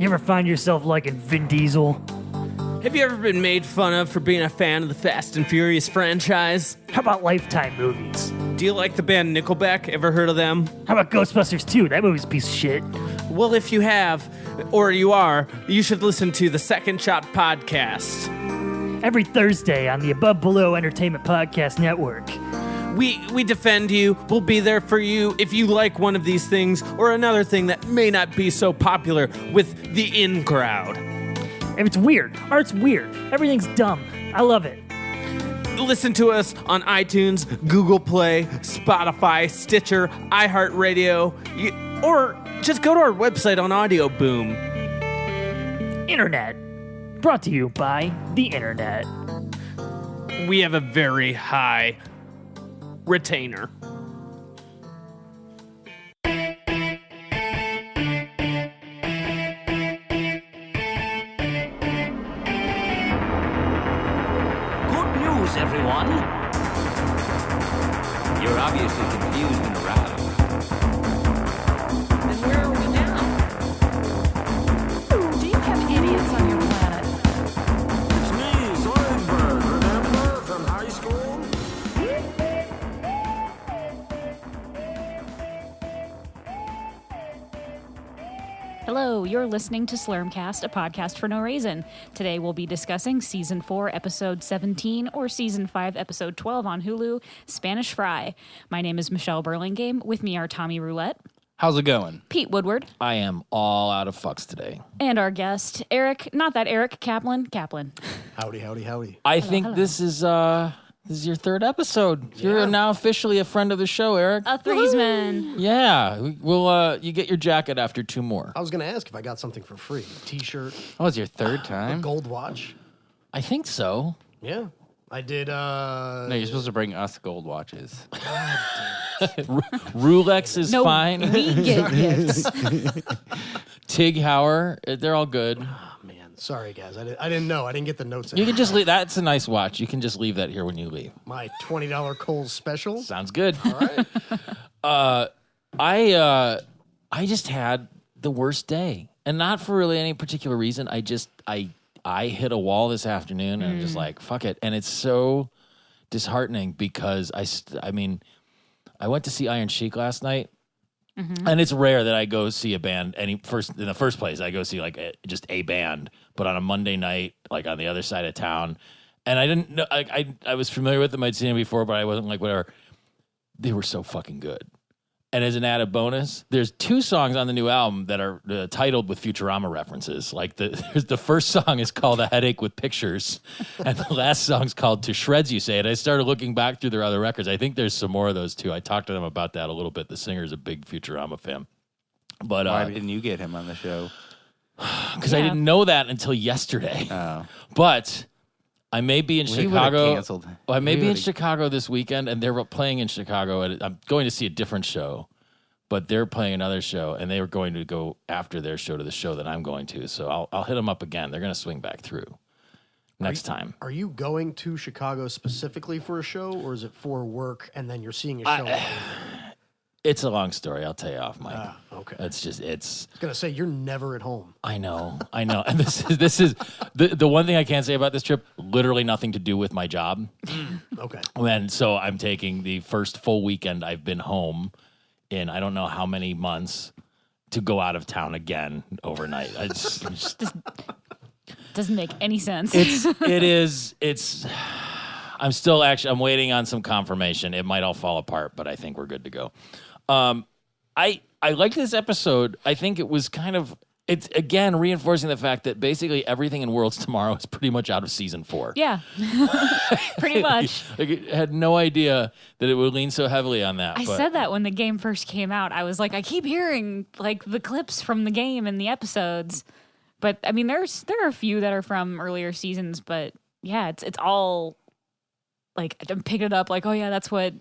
You ever find yourself liking Vin Diesel? Have you ever been made fun of for being a fan of the Fast and Furious franchise? How about Lifetime movies? Do you like the band Nickelback? Ever heard of them? How about Ghostbusters 2? That movie's a piece of shit. Well, if you have, or you are, you should listen to the Second Shot Podcast. Every Thursday on the Above Below Entertainment Podcast Network. We defend you. We'll be there for you if you like one of these things or another thing that may not be so popular with the in crowd. If it's weird, art's weird. Everything's dumb. I love it. Listen to us on iTunes, Google Play, Spotify, Stitcher, iHeartRadio, or just go to our website on Audio Boom. Internet. Brought to you by the Internet. We have a very high retainer. Everyone. You're obviously confused and aroused. Then where are we now? Do you have idiots on your planet? It's me, Slurmcast, remember from high school? Hello, you're listening to Slurmcast, a podcast for no reason. Today we'll be discussing Season 4, Episode 17, or Season 5, Episode 12 on Hulu, Spanish Fry. My name is Michelle Burlingame. With me are Tommy Roulette. How's it going? Pete Woodward. I am all out of fucks today. And our guest, Eric, not that Eric, Kaplan. Howdy, howdy, howdy. I think this is your third episode. Yeah. You're now officially a friend of the show, Eric. A threesman. Yeah. You get your jacket after two more. I was going to ask if I got something for free. T-shirt. Oh, it's your third time? A gold watch. I think so. Yeah. I did, No, you're supposed to bring us gold watches. Rolex is fine. We get gifts. Tig Heuer, they're all good. Oh, man. Sorry, guys. I didn't know. I didn't get the notes. You can just leave. That's a nice watch. You can just leave that here when you leave. My $20 Kohl's special. Sounds good. All right. I just had the worst day, and not for really any particular reason. I hit a wall this afternoon, and I'm just like, fuck it. And it's so disheartening because I went to see Iron Sheik last night, and it's rare that I go see a band. In the first place, I go see just a band, but on a Monday night, like on the other side of town. And I didn't know. I was familiar with them. I'd seen them before, but I wasn't like whatever. They were so fucking good. And as an added bonus, there's two songs on the new album that are titled with Futurama references. Like the first song is called "A Headache with Pictures," and the last song's called "To Shreds You Say." And I started looking back through their other records. I think there's some more of those too. I talked to them about that a little bit. The singer's a big Futurama fan. But why didn't you get him on the show? Because I didn't know that until yesterday. Oh, but I may be in Chicago. Canceled. I may be in Chicago this weekend, and they're playing in Chicago. I'm going to see a different show, but they're playing another show, and they were going to go after their show to the show that I'm going to. So I'll hit them up again. They're going to swing back through next time. Are you going to Chicago specifically for a show, or is it for work, and then you're seeing a show? It's a long story. I'll tell you off, Mike. Okay. I was going to say, you're never at home. I know. And this is the one thing I can't say about this trip, literally nothing to do with my job. Okay. And so I'm taking the first full weekend I've been home in I don't know how many months to go out of town again overnight. Doesn't make any sense. I'm waiting on some confirmation. It might all fall apart, but I think we're good to go. I liked this episode. I think it was it's again reinforcing the fact that basically everything in Worlds Tomorrow is pretty much out of season 4. Yeah, pretty much. I had no idea that it would lean so heavily on that. I said that when the game first came out. I was like, I keep hearing like the clips from the game and the episodes, but I mean, there are a few that are from earlier seasons, but yeah, it's all like I'm picking it up. Like, oh yeah, that's what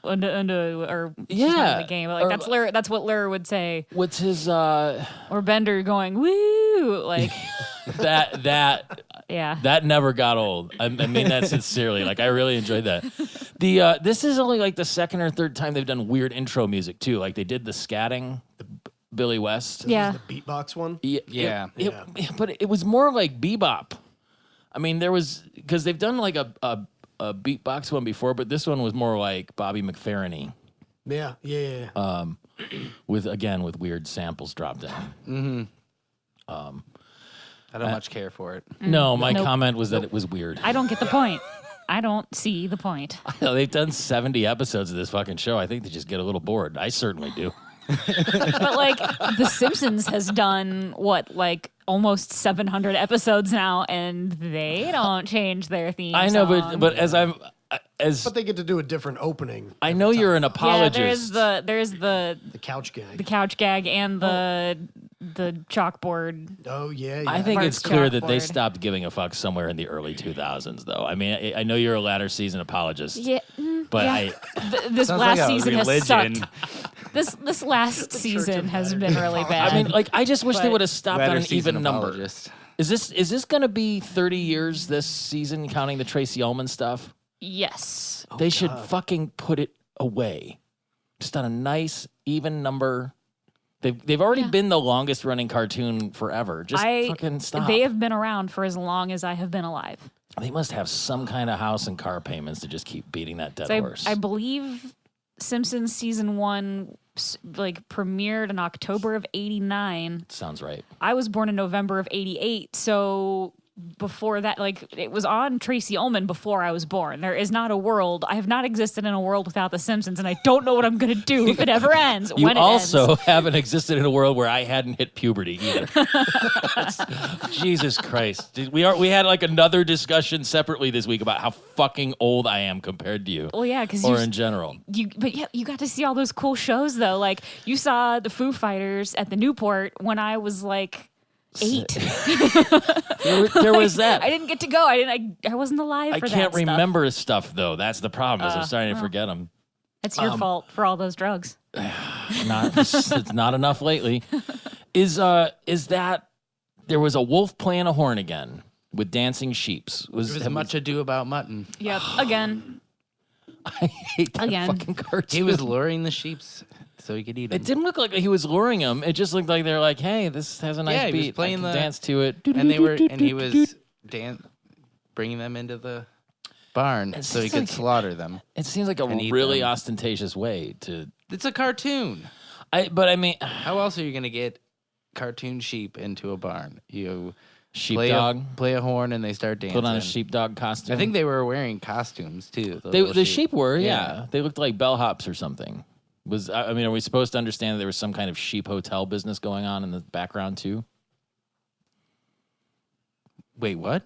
or the game. Like that's what Lur would say. What's his or Bender going woo like that yeah. That never got old. I mean that sincerely. Like I really enjoyed that. This is only like the second or third time they've done weird intro music too. Like they did the scatting Billy West. Yeah. The beatbox one. Yeah. But it was more like bebop. I mean, there was because they've done like a beatbox one before, but this one was more like Bobby McFerrin-y. Yeah. With weird samples dropped in. I don't much care for it. No, my Nope. comment was that it was weird. I don't get the point. I don't see the point. They've done 70 episodes of this fucking show. I think they just get a little bored. I certainly do. But like The Simpsons has done almost 700 episodes now, and they don't change their theme. I know, song. but But they get to do a different opening. I know you're an yeah, apologist. there's the couch gag. the couch gag and the chalkboard. Oh yeah. I think Parts it's clear that they chalkboard. stopped giving a fuck somewhere in the early 2000s, though. I mean, I know you're a latter season apologist. Yeah, But yeah. This Sounds last like a season has religion. sucked. This last season has been really bad. I mean, like, I just wish they But- would have stopped Latter on an season even number. apologist. Is this going to be 30 years this season, counting the Tracy Ullman stuff? yes. They should fucking put it away. Just on a nice, even number. They've already been the longest running cartoon forever. Just fucking stop. They have been around for as long as I have been alive. They must have some kind of house and car payments to just keep beating that dead So horse. I believe Simpsons season 1 premiered in October of '89. Sounds right. I was born in November of '88, so before that, it was on Tracy Ullman before I was born. There is not a world. I have not existed in a world without The Simpsons, and I don't know what I'm going to do if it ever ends. You when it also ends. haven't existed in a world where I hadn't hit puberty either. Jesus Christ. We had like another discussion separately this week about how fucking old I am compared to you. Well, yeah, because Or in general. you got to see all those cool shows though. Like you saw the Foo Fighters at the Newport when I was like 8. There was that. I didn't get to go. I wasn't alive I for that can't stuff. remember stuff though. That's the problem. Is I'm starting to forget them. It's your fault for all those drugs. It's not enough lately. Is that there was a wolf playing a horn again with dancing sheeps? There was much ado about mutton. Yep. Again. I hate that Again. fucking cartoon. He was luring the sheeps so he could eat them. It didn't look like he was luring them. It just looked like they're like, "Hey, this has a nice Yeah, he was beat. playing I can the- dance to it." and he was bringing them into the barn so he seems could like- slaughter them. It seems like a and eat really them. ostentatious way to. It's a cartoon. But I mean, How else are you going to get cartoon sheep into a barn? You sheepdog. play a horn and they start dancing. Put on a sheepdog costume. I think they were wearing costumes too. the sheep were, yeah. Yeah. They looked like bellhops or something. I mean, are we supposed to understand that there was some kind of sheep hotel business going on in the background too? Wait, what?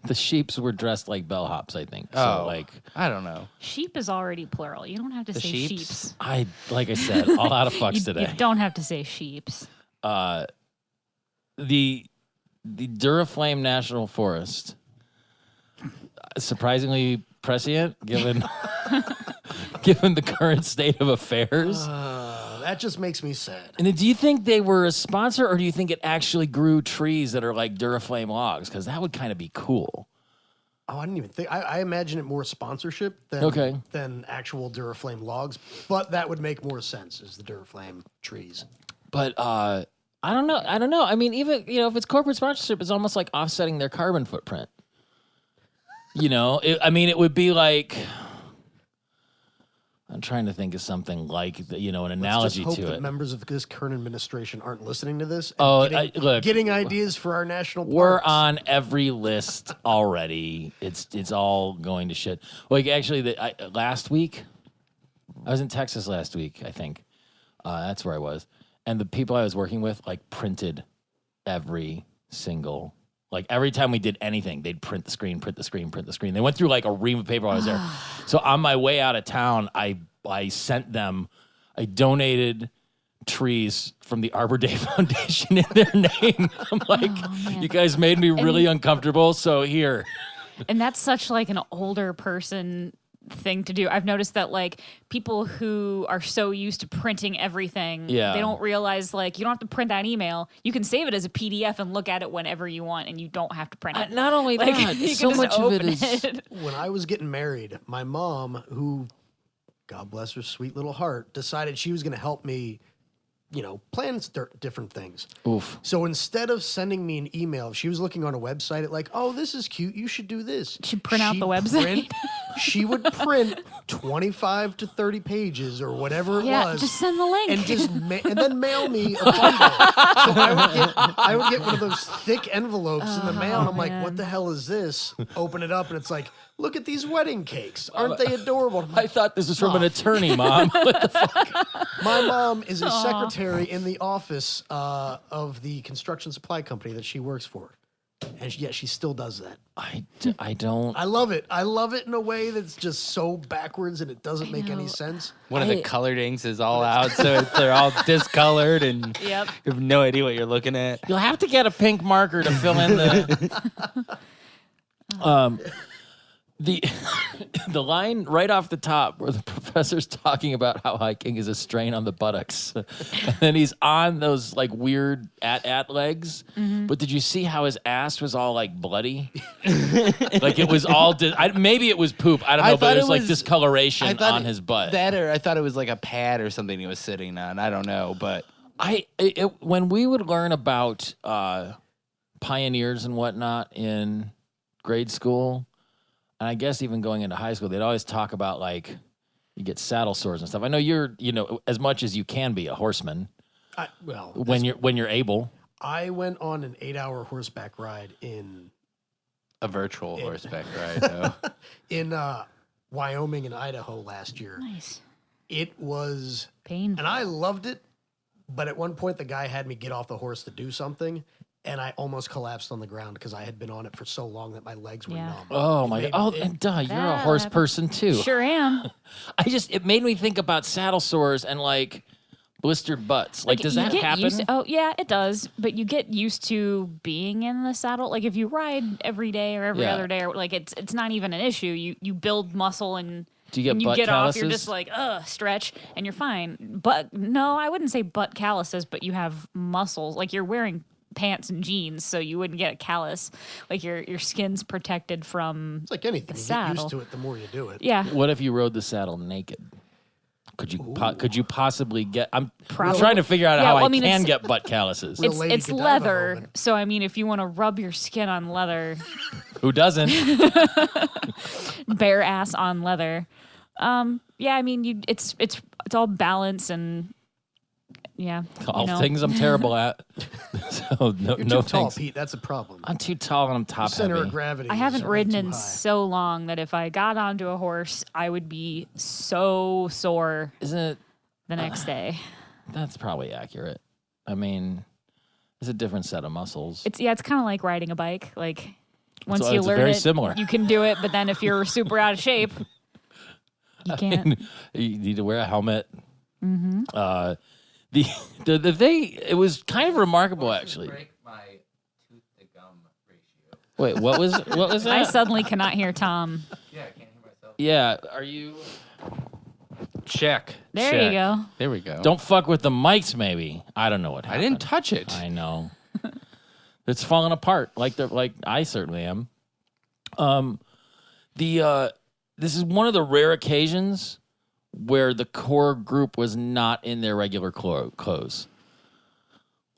The sheeps were dressed like bellhops, I think. So, I don't know. Sheep is already plural. You don't have to The say sheeps? sheeps. like I said, all out of fucks You today. don't have to say sheeps. The Duraflame National Forest, surprisingly prescient given given the current state of affairs. That just makes me sad. And do you think they were a sponsor, or do you think it actually grew trees that are like Duraflame logs? Because that would kind of be cool. Oh, I didn't even think. I imagine it more sponsorship than than actual Duraflame logs, but that would make more sense as the Duraflame trees. But I don't know. I mean, even if it's corporate sponsorship, it's almost like offsetting their carbon footprint. It would be like. I'm trying to think of something like an analogy Let's just hope to that it. members of this current administration aren't listening to this. Oh, getting ideas for our national parks. We're on every list already. It's all going to shit. Like actually, last week, I was in Texas last week. I think that's where I was, and the people I was working with printed every single. Every time we did anything, they'd print the screen. They went through a ream of paper while I was there. So on my way out of town, I sent them. I donated trees from the Arbor Day Foundation in their name. I'm like, you guys made me really uncomfortable. So here. And that's such an older person thing to do. I've noticed that people who are so used to printing everything, Yeah. they don't realize you don't have to print that email. You can save it as a PDF and look at it whenever you want, and you don't have to print it. Not only that, you so can much just of it open is. it. When I was getting married, my mom, who, God bless her sweet little heart, decided she was going to help me, plans different things. Oof. So instead of sending me an email, if she was looking on a website at like, oh, this is cute, you should do this. She'd print out the website. She would print 25 to 30 pages or whatever it Yeah, was. just send the link. And just and then mail me a bundle. So I would get one of those thick envelopes in the mail, and I'm like, what the hell is this? Open it up, and it's like, look at these wedding cakes. Aren't they adorable? I'm like, I thought this was from an attorney, Mom. What the fuck? my mom is a secretary in the office of the construction supply company that she works for. And she still does that. I don't. I love it. I love it in a way that's just so backwards and it doesn't make any sense. One of the colored inks is all out, so they're all discolored, and you have no idea what you're looking at. You'll have to get a pink marker to fill in the. The line right off the top where the professor's talking about how hiking is a strain on the buttocks, and then he's on those like weird at legs. Mm-hmm. But did you see how his ass was all like bloody? Like it was all. Maybe it was poop. I don't know, but it was like discoloration on his butt. Or I thought it was like a pad or something he was sitting on. I don't know, but when we would learn about pioneers and whatnot in grade school. And I guess even going into high school, they'd always talk about like you get saddle sores and stuff. I know you're, as much as you can be a horseman. When you're able. I went on an 8-hour horseback ride in a virtual horseback ride though. in Wyoming and Idaho last year. Nice. It was painful, and I loved it. But at one point, the guy had me get off the horse to do something. And I almost collapsed on the ground because I had been on it for so long that my legs were numb. Oh my God! And you're a horse person too. Sure am. It made me think about saddle sores and like blistered butts. Like does that happen? Yeah, it does. But you get used to being in the saddle. Like if you ride every day or every other day, or like it's not even an issue. You build muscle and. Do you get butt get calluses? Off, you're just like, stretch, and you're fine. But no, I wouldn't say butt calluses, but you have muscles. Like you're wearing pants and jeans, so you wouldn't get a callus. Like your skin's protected from. It's like anything. You get used to it the more you do it. Yeah. What if you rode the saddle naked? Could you possibly get? I'm trying to figure out how I can get butt calluses. It's leather, so I mean, if you want to rub your skin on leather, who doesn't? Bare ass on leather. Yeah, I mean, it's all balance and. Yeah, all things I'm terrible at. So You're too tall, Pete. That's a problem. I'm too tall and I'm top heavy. Center of gravity. I haven't ridden in so long that if I got onto a horse, I would be so sore. Isn't it the next day? That's probably accurate. I mean, it's a different set of muscles. It's kind of like riding a bike. Like once it's you learn very it, similar. You can do it. But then if you're super out of shape, you can't. You need to wear a helmet. Mm-hmm. The thing, it was kind of remarkable actually. Break my tooth to gum ratio. Wait, what was that? I suddenly cannot hear Tom. Yeah, I can't hear myself. Yeah, are you? Check. There you go. There we go. Don't fuck with the mics, maybe. I don't know what happened. I didn't touch it. I know. It's falling apart. Like I certainly am. This is one of the rare occasions where the core group was not in their regular clothes.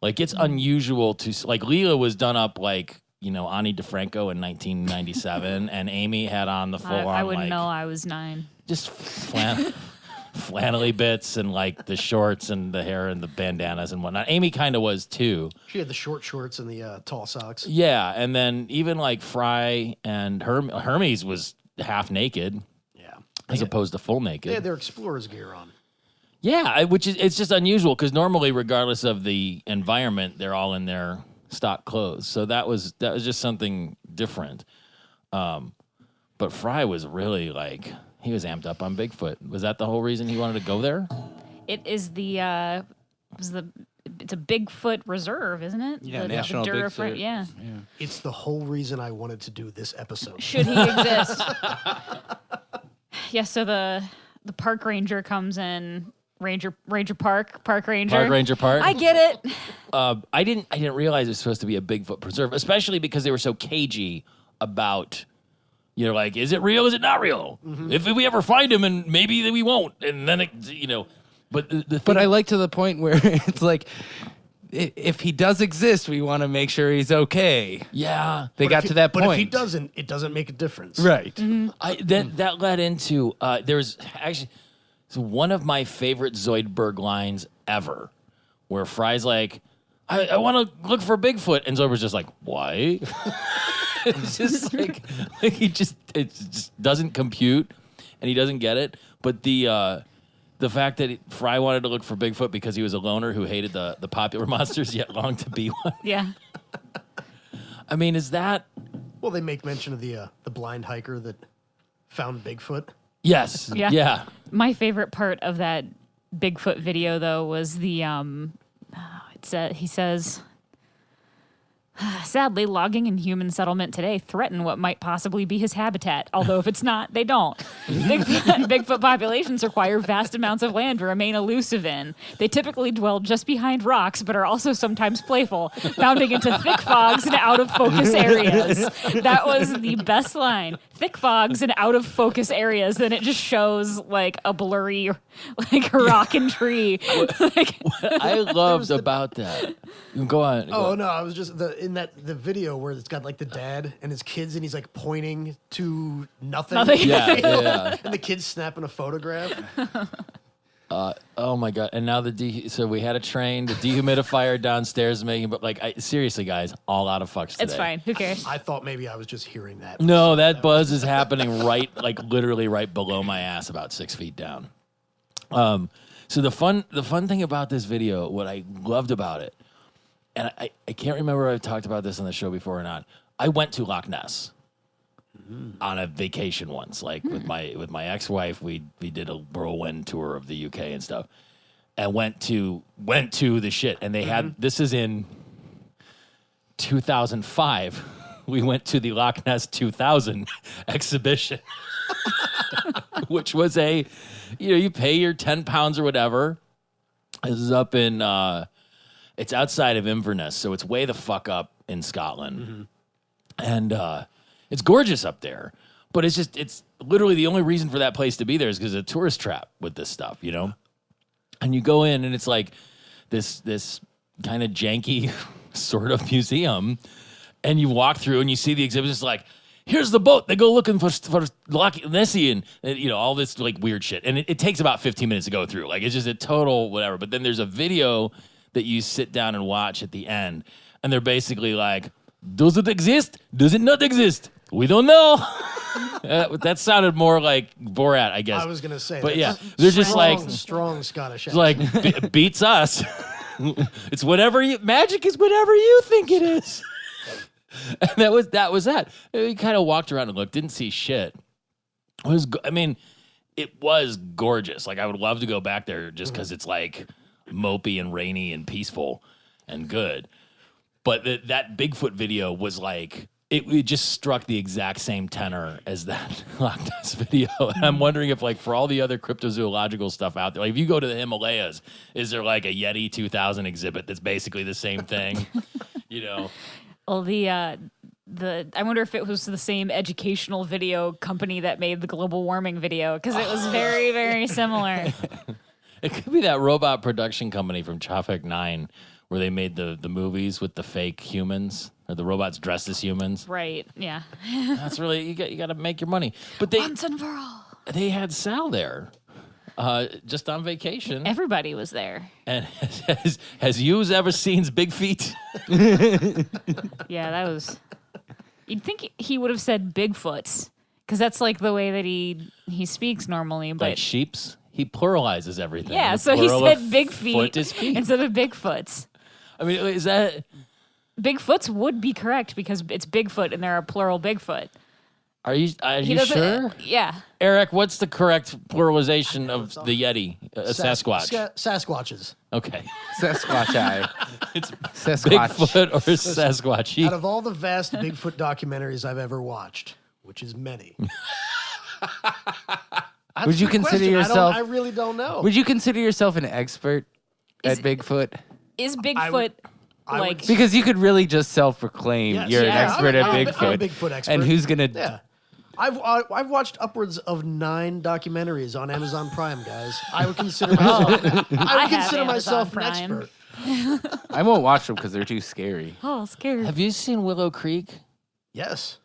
Like, it's unusual to... Like, Leela was done up like, Ani DeFranco in 1997, and Amy had on the full-on, I wouldn't know. I was 9. Just flannelly bits and, like, the shorts and the hair and the bandanas and whatnot. Amy kind of was, too. She had the short shorts and the tall socks. Yeah, and then even, like, Fry and Hermes was half naked. As opposed to full naked. They had their explorer's gear on. Yeah, it's just unusual because normally, regardless of the environment, they're all in their stock clothes. So that was just something different. But Fry was really he was amped up on Bigfoot. Was that the whole reason he wanted to go there? It is it's a Bigfoot reserve, isn't it? Yeah, National Bigfoot. Yeah. It's the whole reason I wanted to do this episode. Should he exist? Yeah, so the park ranger comes in, Park Ranger. Park Ranger Park. I get it. I didn't realize it was supposed to be a Bigfoot preserve, especially because they were so cagey about, is it real? Is it not real? Mm-hmm. If we ever find him, and maybe we won't, and then But the thing, But I like to the point where it's like, if he does exist, we want to make sure he's okay. yeah, They got to that point. But if he doesn't, it doesn't make a difference. Right. that led into there's actually one of my favorite Zoidberg lines ever, where Fry's like, I want to look for Bigfoot, and Zoidberg's just like, why? It's just like it just doesn't compute, and he doesn't get it. But the fact that Fry wanted to look for Bigfoot because he was a loner who hated the popular monsters yet longed to be one. Yeah. I mean, is that? Well, they make mention of the blind hiker that found Bigfoot. Yes. Yeah. Yeah. My favorite part of that Bigfoot video, though, was the he says, sadly, logging and human settlement today threaten what might possibly be his habitat. Although if it's not, they don't. Bigfoot populations require vast amounts of land to remain elusive in. They typically dwell just behind rocks, but are also sometimes playful, bounding into thick fogs and out of focus areas. That was the best line. Thick fogs and out of focus areas. Then it just shows like a blurry, like a rock and tree. Like, What I loved about that. Go on. Oh no, I was just the video where it's got like the dad and his kids and he's like pointing to nothing. Nothing. Yeah. And the kids snapping a photograph. Oh my god! And now so we had a train, the dehumidifier downstairs making, but like seriously, guys, all out of fucks today. it's fine. Who cares? I thought maybe I was just hearing that. No, that buzz is happening literally right below my ass, about 6 feet down. So the fun thing about this video, what I loved about it, and I can't remember if I've talked about this on the show before or not. I went to Loch Ness on a vacation once, like with my ex-wife. We did a whirlwind tour of the UK and stuff, and went to the shit. And they had this is in 2005. We went to the Loch Ness 2000 exhibition, which was you pay your £10 or whatever. This is up in it's outside of Inverness, so it's way the fuck up in Scotland, and it's gorgeous up there. But it's literally the only reason for that place to be there is because it's a tourist trap with this stuff, you know. And you go in, and it's like this kind of janky sort of museum, and you walk through, and you see the exhibits. It's like, here's the boat. They go looking for Loch Nessian, and all this like weird shit. And it takes about 15 minutes to go through. Like it's just a total whatever. But then there's a video that you sit down and watch at the end, and they're basically like, does it exist? Does it not exist? We don't know. That sounded more like Borat, I guess. I was gonna say, but yeah, that's they're just like strong Scottish. it's like beats us. It's whatever magic is whatever you think it is. And that was that. We kind of walked around and looked, didn't see shit. It was gorgeous. Like I would love to go back there just because it's like mopey and rainy and peaceful and good. But that Bigfoot video was like it just struck the exact same tenor as that Loch Ness video. And I'm wondering if, like, for all the other cryptozoological stuff out there, like if you go to the Himalayas, is there like a Yeti 2000 exhibit that's basically the same thing? Well, I wonder if it was the same educational video company that made the global warming video, because it was very, very similar. It could be that robot production company from Traffic 9 where they made the movies with the fake humans, or the robots dressed as humans. Right, yeah. That's really, you got to make your money. But Once and for all. They had Sal there, just on vacation. Everybody was there. And has yous ever seen Big Feet? Yeah, that was... You'd think he would have said Bigfoots, because that's like the way that he speaks normally. But Like sheeps? He pluralizes everything. yeah, The so he plural said of big foot feet is feet. instead of Bigfoots. I mean, is that... Bigfoots would be correct because it's Bigfoot and there are plural Bigfoot. Are you He sure? Yeah. Eric, what's the correct pluralization of the Yeti? Sasquatch. Sasquatches. Okay. Sasquatch. It's Sasquatch. Bigfoot or Sasquatch? Out of all the vast Bigfoot documentaries I've ever watched, which is many. Would you consider yourself? I really don't know. Would you consider yourself an expert at Is- Bigfoot? Is Bigfoot I like... would- Because you could really just self-proclaim Yes. you're an Yeah, expert at I'm a Bigfoot. Bigfoot expert. And who's gonna? Yeah. I've watched upwards of 9 documentaries on Amazon Prime, guys. I would consider myself, I would consider Amazon myself an Prime. expert. I won't watch them because they're too scary. Oh, scared. Have you seen Willow Creek? Yes.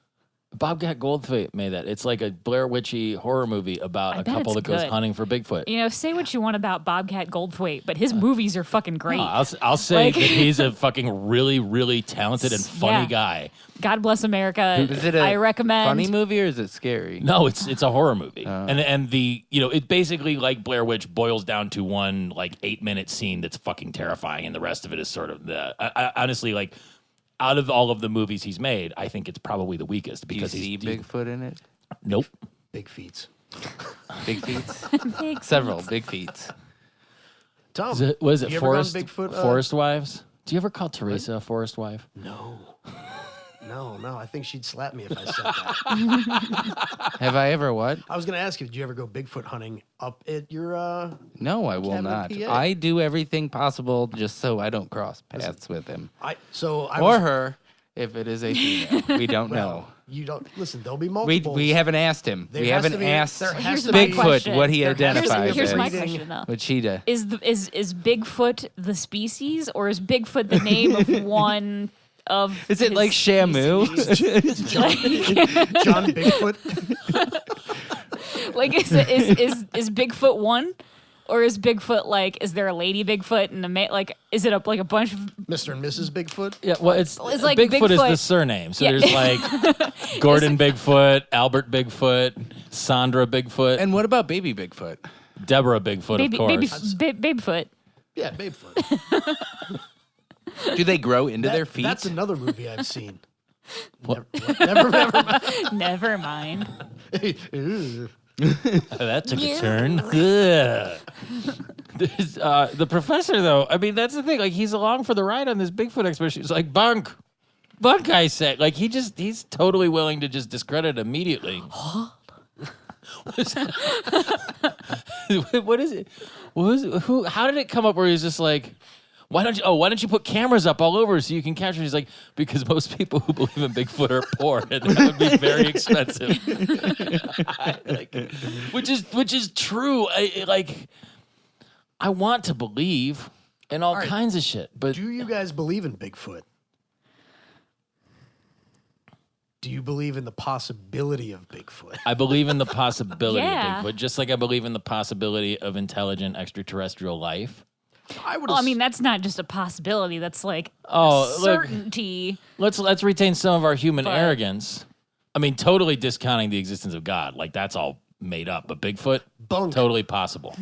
Bobcat Goldthwait made that. It's like a Blair Witchy horror movie about I a bet couple it's that goes good. hunting for Bigfoot. You know, say what you want about Bobcat Goldthwait, but his movies are fucking great. No, I'll say Like- that he's a fucking really, really talented and funny Yeah. guy. God Bless America. Is it a I recommend. funny movie or is it scary? No, it's a horror movie, and the it basically like Blair Witch boils down to one like 8-minute scene that's fucking terrifying, and the rest of it is sort of I honestly like. Out of all of the movies he's made, I think it's probably the weakest Do you because see Bigfoot in it? Nope. Big feats. Big feats? Big Several big feats. Tom, Was it you ever gone Forest Bigfoot, Forest Wives? Do you ever call Teresa a forest wife? No. No. I think she'd slap me if I said that. Have I ever what? I was going to ask you, did you ever go Bigfoot hunting up at your... No, I will Cabin, not. PA. I do everything possible just so I don't cross paths with him. I Or was, her, if it is a female. We don't know. You don't... Listen, there'll be We multiples. we haven't asked him. There We has haven't to be- asked there has Here's to my be- Bigfoot question. what he There has to be- identifies Here's my as. question, though. With cheetah. Is Bigfoot the species, or is Bigfoot the name of one of? Is it his like Shamu? species? John Bigfoot. Like, is Bigfoot one, or is Bigfoot like? Is there a lady Bigfoot and a like? Is it like a bunch of? Mr. and Mrs. Bigfoot. Yeah, well, it's like Bigfoot is the Bigfoot. surname. So Yeah. there's like Gordon Bigfoot, Albert Bigfoot, Sandra Bigfoot, And what about baby Bigfoot? Deborah Bigfoot, of course. Bigfoot. Yeah, Bigfoot. Do they grow into their feet? That's another movie I've seen. Never mind. Never mind. Ew. That took a turn. Ugh. The professor, though, I mean, that's the thing. Like, he's along for the ride on this Bigfoot expedition. He's like, bunk, I said. Like, he's totally willing to just discredit immediately. What is that? What is it? Who? How did it come up where he's just like, why don't you put cameras up all over so you can capture? He's like, because most people who believe in Bigfoot are poor, and that would be very expensive. Which is true. I want to believe in all right. kinds of shit, but Do you guys believe in Bigfoot? Do you believe in the possibility of Bigfoot? I believe in the possibility Yeah. of Bigfoot, just like I believe in the possibility of intelligent extraterrestrial life. I would. Well, I mean, that's not just a possibility. That's like Oh, look. certainty. Let's retain some of our human But- arrogance. I mean, totally discounting the existence of God, like that's all made up. But Bigfoot, Bunk. totally possible.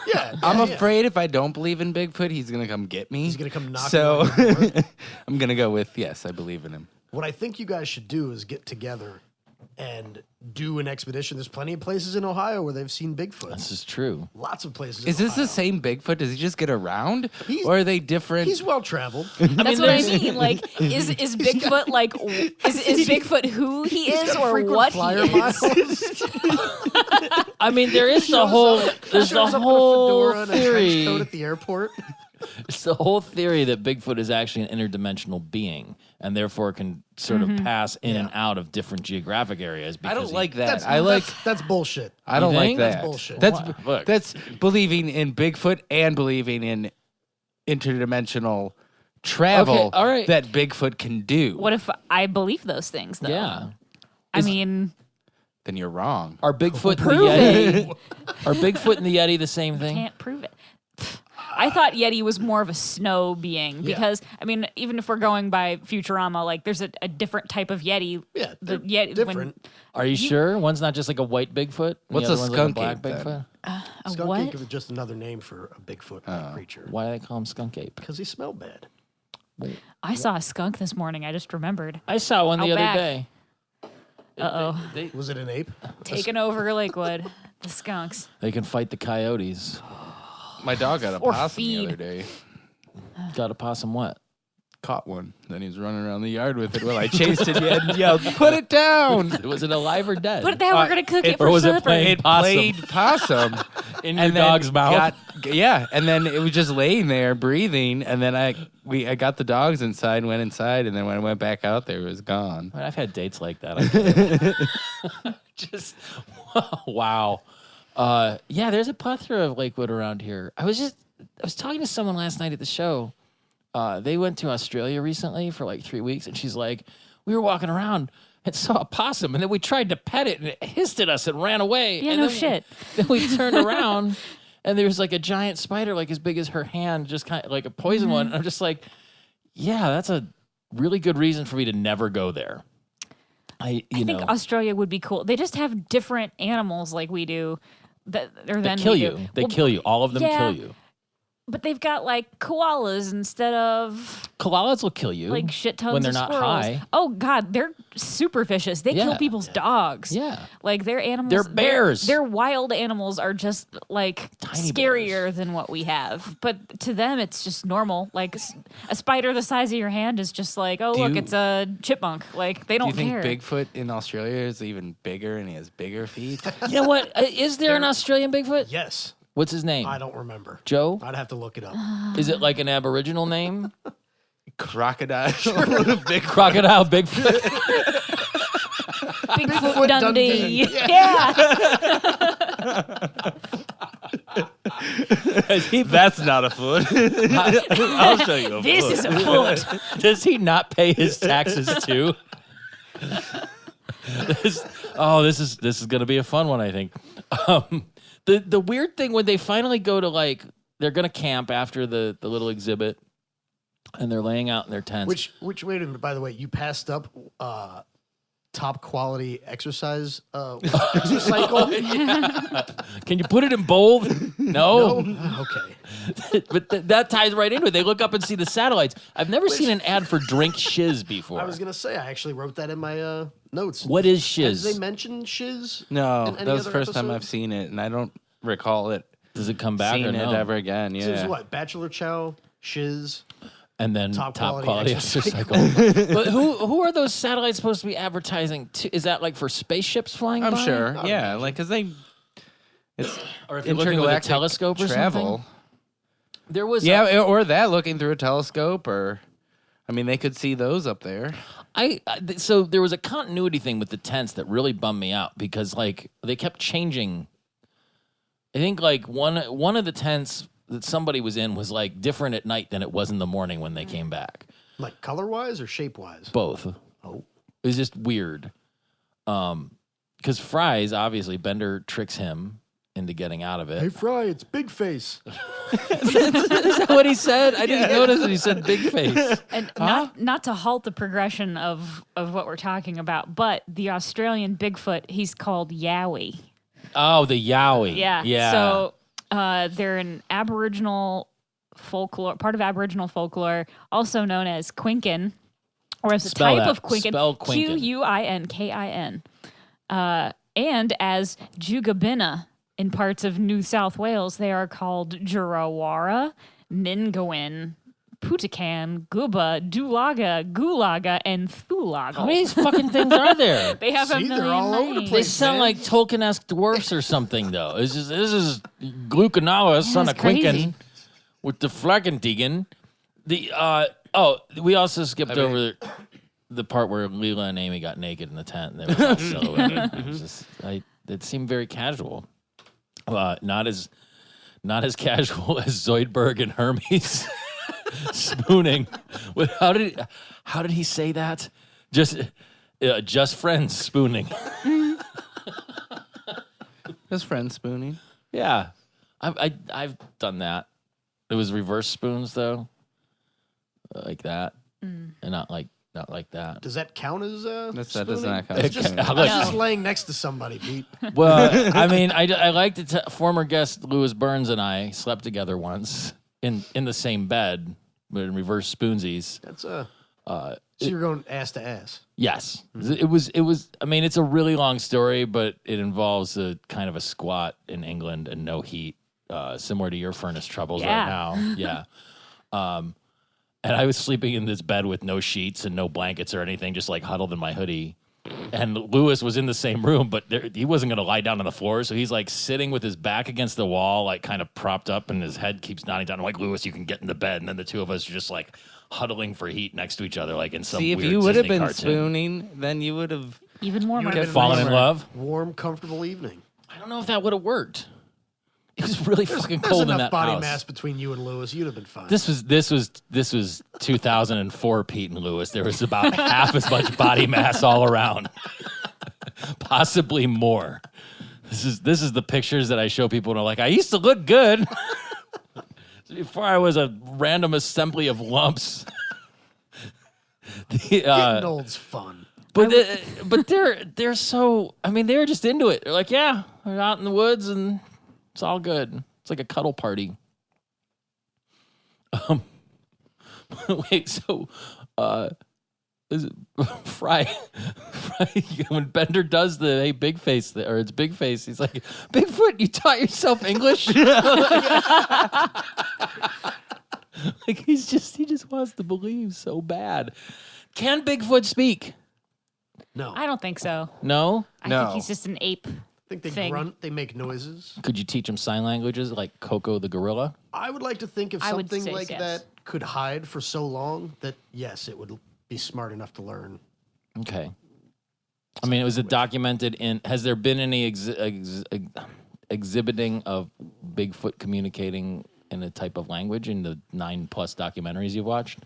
Yeah, I'm yeah. afraid if I don't believe in Bigfoot, he's gonna come get me. He's gonna come knocking So on your door. I'm gonna go with yes, I believe in him. What I think you guys should do is get together and do an expedition. There's plenty of places in Ohio where they've seen Bigfoot. This is true. Lots of places. Is in this the Ohio. same Bigfoot? Does he just get around, He's- or are they different? He's well traveled. That's what I mean. Like, is Bigfoot like? Is Bigfoot who he is or what he is? I mean, there is the whole there's the Shows up in a whole fedora and a trench coat theory. at the airport. It's the whole theory that Bigfoot is actually an interdimensional being and therefore can sort of pass in and out of different geographic areas. I don't because like that. That's, I like. that's bullshit. I don't You like think? that. That's bullshit. That's Look. that's believing in Bigfoot and believing in interdimensional travel Okay, all right. that Bigfoot can do. What if I believe those things? Though? Yeah. I mean, Then you're wrong. Are Bigfoot and the Prove Yeti? Are Bigfoot and the Yeti the same thing? can't prove it. I thought Yeti was more of a snow being because I mean, even if we're going by Futurama, like there's a different type of Yeti. Yeah, the they're Yeti different. Are you sure? One's not just like a white Bigfoot? and What's the a other one's skunk like a ape, black then? Bigfoot? Skunk what? ape is just another name for a Bigfoot creature. Why do they call him skunk ape? Because he smell bad. I saw a skunk this morning. I just remembered. I saw one the other Outback. day. Was it an ape? Taking over Lakewood, the skunks. They can fight the coyotes. My dog got a Or possum feed. the other day. Got a possum what? caught one. Then he was running around the yard with it while I chased it and yelled, "Put it down!" Was it alive or dead? Put it down. We're gonna cook it for or was it supper. playing It possum played possum in your and then dog's mouth? and then it was just laying there breathing. And then I got the dogs inside, went inside, and then when I went back out there, it was gone. I mean, I've had dates like that. I get it. Just wow. Yeah, there's a plethora of Lakewood around here. I was talking to someone last night at the show. They went to Australia recently for like 3 weeks, and she's like, we were walking around and saw a possum, and then we tried to pet it, and it hissed at us and ran away. Yeah, and no then shit. Then we turned around, and there was like a giant spider, like as big as her hand, just kind of like a poison one. And I'm just like, yeah, that's a really good reason for me to never go there. I think Australia would be cool. They just have different animals like we do. They kill you. They kill you. All of them kill you. But they've got like koalas instead of Koalas will kill you like shit tons when they're of not squirrels. high. Oh God, they're super vicious. They kill people's dogs. Yeah. Like their animals. They're bears. Their wild animals are just like Tiny scarier bears. than what we have. But to them, it's just normal. Like a spider the size of your hand is just like, oh look, it's a chipmunk. Like they Do don't you think care. Bigfoot in Australia is even bigger and he has bigger feet? You know what? Is there an Australian Bigfoot? Yes. What's his name? I don't remember. Joe? I'd have to look it up. Is it like an Aboriginal name? Crocodile. Big Crocodile Bigfoot? Bigfoot Dundee. Dundee. Yeah. That's not a foot. I'll show you a This foot. is a foot. Does he not pay his taxes too? This is gonna be a fun one, I think. The weird thing when they finally go to like they're gonna camp after the little exhibit, and they're laying out in their tents. Which wait a minute, by the way, you passed up top quality exercise cycle. Can you put it in bold? No. Okay. But that ties right into it. They look up and see the satellites. I've never seen an ad for drink shiz before. I was gonna say I actually wrote that in my notes. What is Has shiz? they mentioned shiz? No, in any that was the other first time episode? I've seen it, and I don't recall it. Does it come back Seen or it no? ever again? Yeah. So it's what? Bachelor Chow, shiz. And then Top top quality quality exercise exercise cycle. But who are those satellites supposed to be advertising to? Is that like for spaceships flying I'm by? sure. Yeah, like because it's Or if you're looking with a intergalactic telescope or travel. something? There was Or that looking through a telescope, or I mean, they could see those up there. So there was a continuity thing with the tents that really bummed me out because like they kept changing. I think like one of the tents that somebody was in was like different at night than it was in the morning when they came back. Like color wise or shape wise? Both. Oh. It was just weird. Because Fry's obviously Bender tricks him into getting out of it. Hey Fry, it's Big Face. Is that what he said? I didn't notice that he said big face. And not to halt the progression of what we're talking about, but the Australian Bigfoot, he's called Yowie. Oh, the Yowie. Yeah. So they're an Aboriginal folklore, part of Aboriginal folklore, also known as Quinkin, or as a Spell type that. of Quinkin. Spell Quinkin. Quinkin. And as Jugabina in parts of New South Wales, they are called Jurawara, Ningawin, Putakan, Guba, Dulaga, Gulaga, and Thulaga. How many fucking things are there? They have a See, they're million all over the names. They place. sound like Tolkien-esque dwarfs or something, though. This is Glucanala, son of that's crazy. Quinkin, with the Flagentigan. We also skipped over the part where Leela and Amy got naked in the tent. And they were all silhouetted. It was just, it seemed very casual. Not as casual as Zoidberg and Hermes spooning. How did he say that? Just friends spooning. Just friend spooning. Yeah, I've done that. It was reverse spoons though, like that, and not like that. Does that count as That does spooning? not count. It's just, Look. it's just laying next to somebody, Pete. Well, I mean, I like to former guest Louis Burns and I slept together once in the same bed, but in reverse spoonsies. That's so you're going ass to ass. Yes, it was. I mean, it's a really long story, but it involves a kind of a squat in England and no heat, similar to your furnace troubles right now. Yeah. And I was sleeping in this bed with no sheets and no blankets or anything, just like huddled in my hoodie. And Lewis was in the same room, but he wasn't going to lie down on the floor. So he's like sitting with his back against the wall, like kind of propped up, and his head keeps nodding down. I'm like, Lewis, you can get in the bed. And then the two of us are just like huddling for heat next to each other, like in some See, if weird you would have Disney been cartoon. spooning, then you would have. Even more. would've been Fallen in warmer. love? Warm, comfortable evening. I don't know if that would have worked. It was really fucking There's cold in enough that body house. mass between you and Lewis. You'd have been fine. This was 2004 Pete and Lewis. There was about half as much body mass all around. Possibly more. This is the pictures that I show people and are like, I used to look good. Before I was a random assembly of lumps. Getting old's fun. But they're so, I mean, they're just into it. They're like, yeah, we're out in the woods and it's all good. It's like a cuddle party. Wait, so is it Fry when Bender does the hey big face or it's big face, he's like, Bigfoot, you taught yourself English? Like he just wants to believe so bad. Can Bigfoot speak? No. I don't think so. No? I No. think he's just an ape. I think they thing. grunt, they make noises. Could you teach him sign languages like Coco the gorilla? I would like to think if I would something say like yes. that could hide for so long that, yes, it would be smart enough to learn. Okay. I mean, was it documented in? Has there been any exhibiting of Bigfoot communicating in a type of language in the 9+ documentaries you've watched?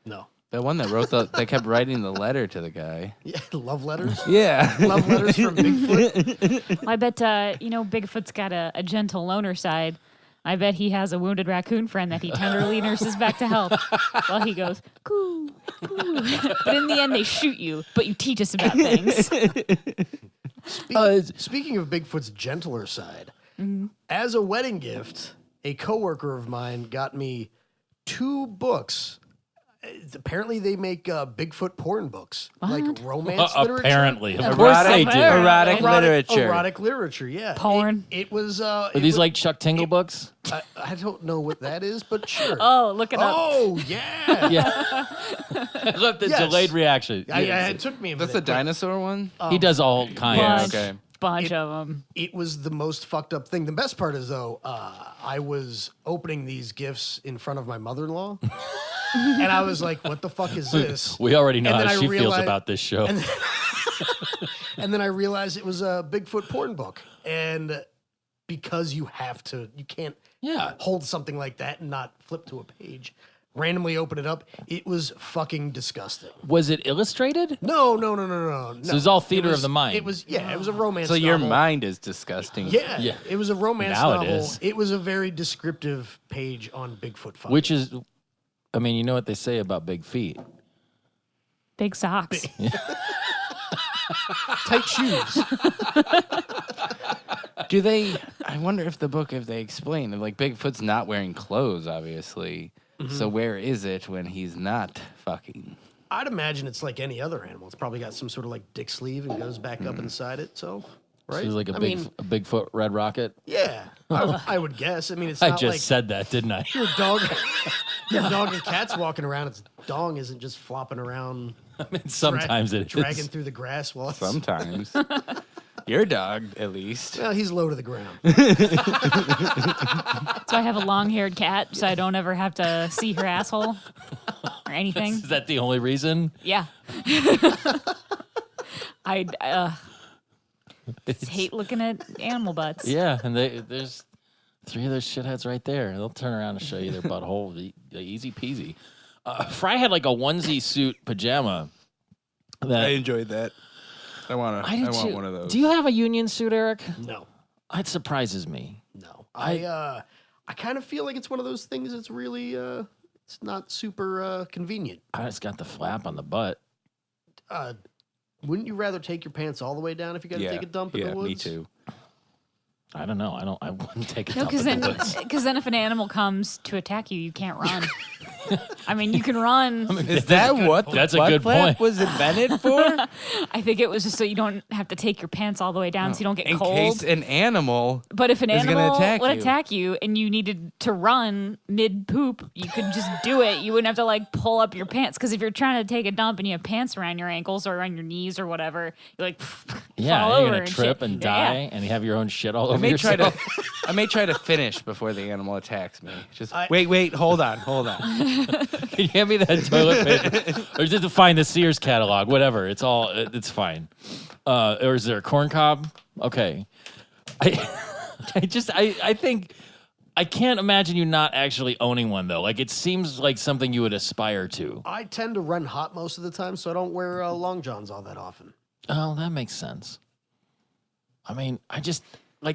No. The one that wrote they kept writing the letter to the guy. Yeah, love letters. Yeah. Love letters from Bigfoot. Well, I bet, Bigfoot's got a gentle loner side. I bet he has a wounded raccoon friend that he tenderly nurses back to health while he goes, coo, coo. But in the end, they shoot you, but you teach us about things. Speaking of Bigfoot's gentler side, as a wedding gift, a coworker of mine got me 2 books. Apparently, they make Bigfoot porn books, like romance literature. Apparently, of course they do. Erotic literature. Erotic literature, yeah. Porn. It was. Are these like Chuck Tingle books? I don't know what that is, but sure. Oh, look it up. Oh, yeah. Yeah. I love the Yes. delayed reaction. It took me a minute. That's a dinosaur one? He does all kinds. Bunch, okay. bunch of them. It was the most fucked up thing. The best part is, though, I was opening these gifts in front of my mother-in-law. And I was like, what the fuck is this? We already know And how then I she feels realized- about this show. And then I realized it was a Bigfoot porn book. And because you can't Yeah. hold something like that and not flip to a page, randomly open it up, it was fucking disgusting. Was it illustrated? No. So it was all theater of the mind. It was a romance So your novel. mind is disgusting. Yeah, Yeah. it was a romance Now it novel. is. It was a very descriptive page on Bigfoot fucking. Which is, I mean, you know what they say about big feet. Big socks. tight shoes. Do they? I wonder if they explain like Bigfoot's not wearing clothes, obviously. So where is it when he's not fucking? I'd imagine it's like any other animal. It's probably got some sort of like dick sleeve and goes back up inside itself, right? So it was like a I big, mean, a Bigfoot red rocket. yeah, I would guess. I mean, it's I not just like said that, didn't I? your dog and cat's walking around. Its dong isn't just flopping around. I mean, sometimes it is. dragging through the grass while it's, Sometimes. Your dog, at least. well, he's low to the ground. So I have a long-haired cat, so I don't ever have to see her asshole or anything. Is that the only reason? Yeah. I just hate looking at animal butts. Yeah, and there's 3 of those shitheads right there. They'll turn around and show you their butthole. Easy peasy. Fry had like a onesie suit pajama. That enjoyed that. I want one of those. Do you have a union suit, Eric? No, It surprises me. no. I kind of feel like it's one of those things that's really it's not super convenient. I just got the flap on the butt. Wouldn't you rather take your pants all the way down if you got to take a dump in the woods? me too. I don't know. I wouldn't take it No, up in the woods. because then if an animal comes to attack you, you can't run. I mean, you can run. Is that what the That's a butt good flap point. was invented for? I think it was just so you don't have to take your pants all the way down so you don't get In cold. case an animal But if an is gonna animal attack would you. attack you and you needed to run mid poop, you could just do it. You wouldn't have to like pull up your pants. Because if you're trying to take a dump and you have pants around your ankles or around your knees or whatever, you're like, Yeah, fall you're over gonna and trip shit. and Yeah. die, and you have your own shit all I over may yourself. try to I may try to finish before the animal attacks me. Just I- wait, hold on. Can you hand me that toilet paper? Or just to find the Sears catalog, whatever. It's fine. Or is there a corn cob? Okay. I think I can't imagine you not actually owning one though. Like it seems like something you would aspire to. I tend to run hot most of the time, so I don't wear long johns all that often. Oh, that makes sense. I mean,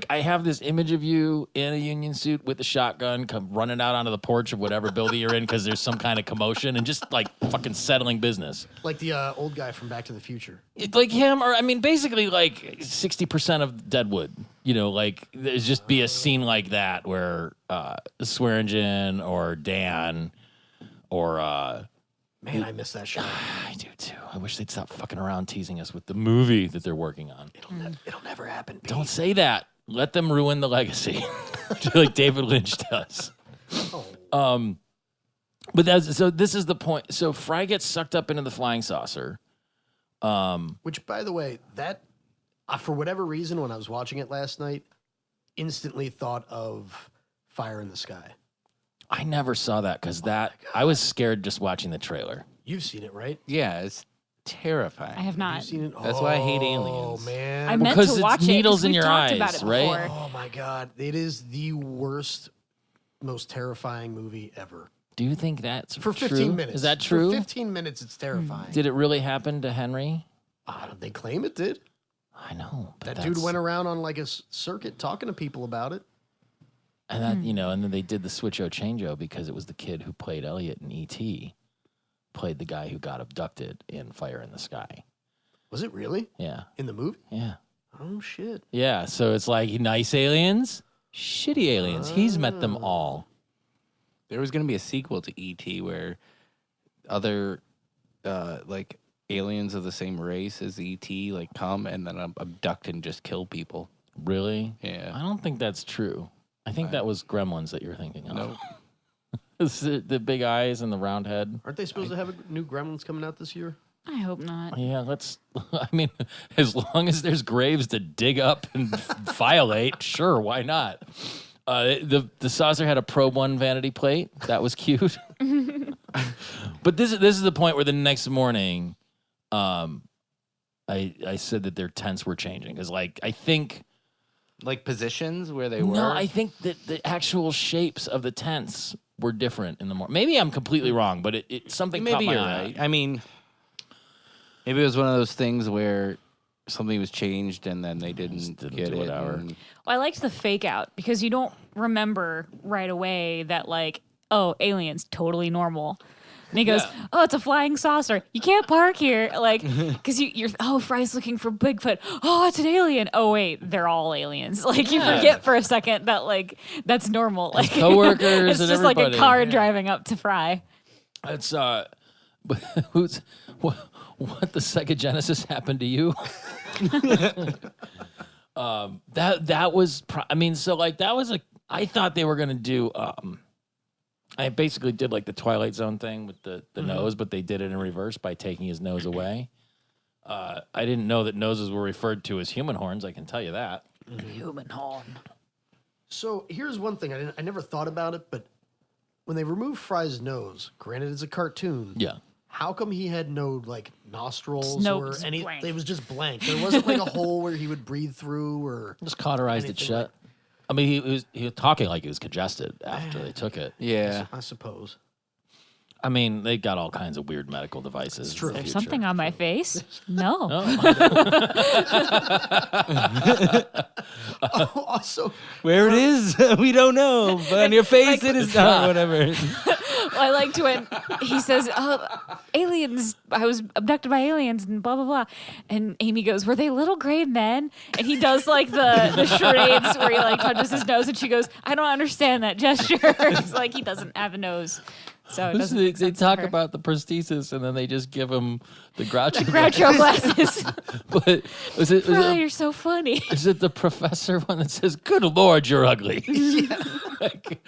I have this image of you in a union suit with a shotgun, come running out onto the porch of whatever building you're in because there's some kind of commotion and just like fucking settling business. Like the old guy from Back to the Future. Like him, or I mean, basically like 60% of Deadwood. You know, like there's just be a scene like that where Swearingen or Dan or Man, I miss that show. I do too. I wish they'd stop fucking around teasing us with the movie that they're working on. It'll never happen. Pete. Don't say that. Let them ruin the legacy, like David Lynch does. But this is the point. So Fry gets sucked up into the flying saucer. Which, by the way, that for whatever reason, when I was watching it last night, instantly thought of Fire in the Sky. I never saw that because I was scared just watching the trailer. You've seen it, right? Yeah, it's terrifying. I have not. You've seen it. That's why I hate Oh aliens. man! I meant Because to it's watch needles it. in We've your talked eyes, about it right? before. Oh my god! It is the worst, most terrifying movie ever. Do you think that's For 15 true? minutes. Is that true? For 15 minutes, it's terrifying. Did it really happen to Henry? They claim it did. I know. But That dude went around on like a circuit talking to people about it. And that, and then they did the switcho changeo because it was the kid who played Elliot in E.T. played the guy who got abducted in Fire in the Sky. Was it really? Yeah. In the movie? Yeah. Oh shit! Yeah. So it's like nice aliens, shitty aliens. He's met them all. There was going to be a sequel to E.T. where other like aliens of the same race as E.T. like come and then abduct and just kill people. Really? Yeah. I don't think that's true. I think that was Gremlins that you're thinking of. Nope. the big eyes and the round head. Aren't they supposed to have a new Gremlins coming out this year? I hope not. Yeah, I mean, as long as there's graves to dig up and violate, sure, why not? The saucer had a Probe One vanity plate. That was cute. But this is the point where the next morning, I said that their tents were changing because, like, I think. Like positions where they were? No, I think that the actual shapes of the tents were different in the morning. Maybe I'm completely wrong, but it something Maybe caught my you're eye. right. I mean, maybe it was one of those things where something was changed and then they didn't didn't get do it. it our- and- Well, I liked the fake out because you don't remember right away that like, oh, aliens, totally normal. And he goes, oh, it's a flying saucer. You can't park here. Like, because you're, oh, Fry's looking for Bigfoot. Oh, it's an alien. Oh, wait, they're all aliens. Like, you forget for a second that, like, that's normal. Like, coworkers it's and just like a everybody. car driving up to Fry. It's but what the psychogenesis happened to you? That was I thought they were gonna do. I basically did like the Twilight Zone thing with the nose, but they did it in reverse by taking his nose away. I didn't know that noses were referred to as human horns. I can tell you that. Human horn. So here's one thing I never thought about it, but when they removed Fry's nose, granted it's a cartoon. Yeah. How come he had no like nostrils Nope, or it's any? blank. It was just blank. There wasn't like a hole where he would breathe through or. Just cauterized it Anything shut. I mean, he was talking like he was congested after they took it. Yeah. I suppose. I mean, they got all kinds of weird medical devices. It's true. in the There's future. something on my face? No. Also, Where it is, we don't know. But on your face, it is not. Whatever. Well, I liked when he says, oh, aliens, I was abducted by aliens and blah, blah, blah. And Amy goes, were they little gray men? And he does like the charades where he like touches his nose and she goes, I don't understand that gesture. It's like he doesn't have a nose. So it doesn't They make sense to talk her. about the prosthesis and then they just give him the Groucho. Groucho glasses. But Bro, you're so funny. is it the professor one that says, "Good Lord, you're ugly"? Like,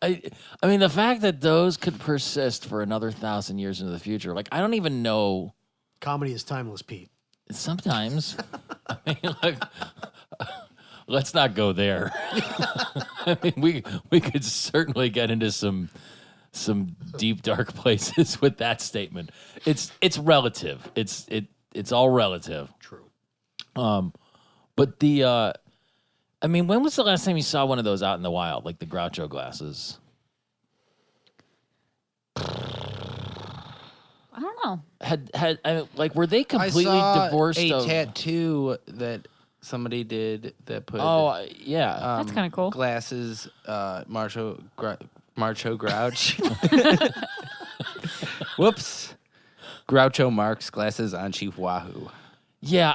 I mean, the fact that those could persist for another 1,000 years into the future, like I don't even know. Comedy is timeless, Pete. Sometimes, I mean, like, let's not go there. I mean, we could certainly get into some deep dark places with that statement. It's relative. It's all relative. True. But I mean, when was the last time you saw one of those out in the wild, like the Groucho glasses? I don't know. Were they completely I saw divorced? a of, tattoo that somebody did that put yeah. That's kinda cool. Glasses, Marcho Grouch. Whoops. Groucho Marx glasses on Chief Wahoo. Yeah,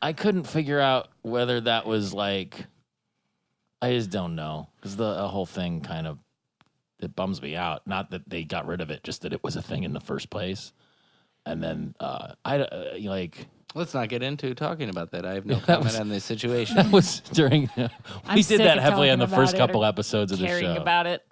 I couldn't figure out whether that was like, I just don't know. Because the whole thing kind of, it bums me out. Not that they got rid of it, just that it was a thing in the first place. And then, Let's not get into talking about that. I have no That comment was- on this situation. that was during, I'm we sick did that of heavily on talking the first about it couple or episodes of the Caring show. about it.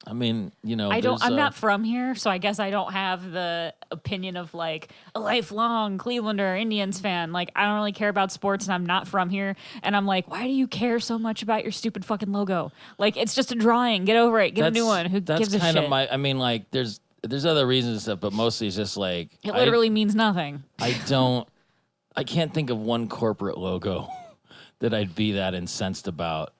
I mean, I'm not from here, so I guess I don't have the opinion of like a lifelong Clevelander Indians fan. Like, I don't really care about sports and I'm not from here. And I'm like, why do you care so much about your stupid fucking logo? Like, it's just a drawing. Get over it. Get a new one. Who that's gives a kind shit? of my, I mean, like, there's other reasons and stuff, but mostly it's just like, It literally means nothing. I can't think of one corporate logo that I'd be that incensed about.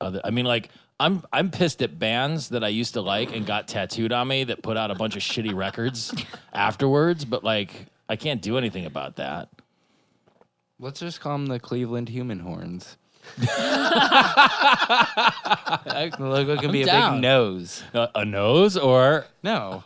I mean, like, I'm pissed at bands that I used to like and got tattooed on me that put out a bunch of shitty records afterwards, but like, I can't do anything about that. Let's just call them the Cleveland Human Horns. The logo can be a down. big nose. A nose or No,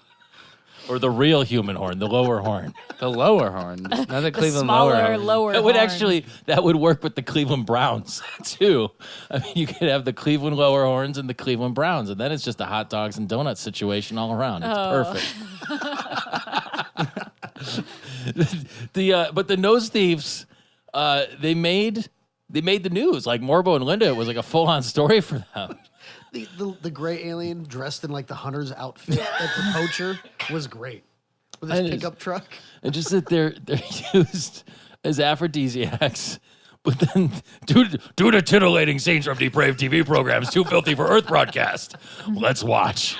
the real human horn, the lower horn. the lower horn, not the The Cleveland smaller, lower horn. lower That would horn. that would work with the Cleveland Browns too. I mean, you could have the Cleveland lower horns and the Cleveland Browns, and then it's just a hot dogs and donuts situation all around. It's perfect. But the Nose Thieves, they made the news. Like Morbo and Linda, it was like a full on story for them. The gray alien dressed in like the hunter's outfit at the poacher was great. With I his just- pickup truck. And just that they're used as aphrodisiacs. But then, due to titillating scenes from depraved TV programs, too filthy for Earth broadcast. Let's watch.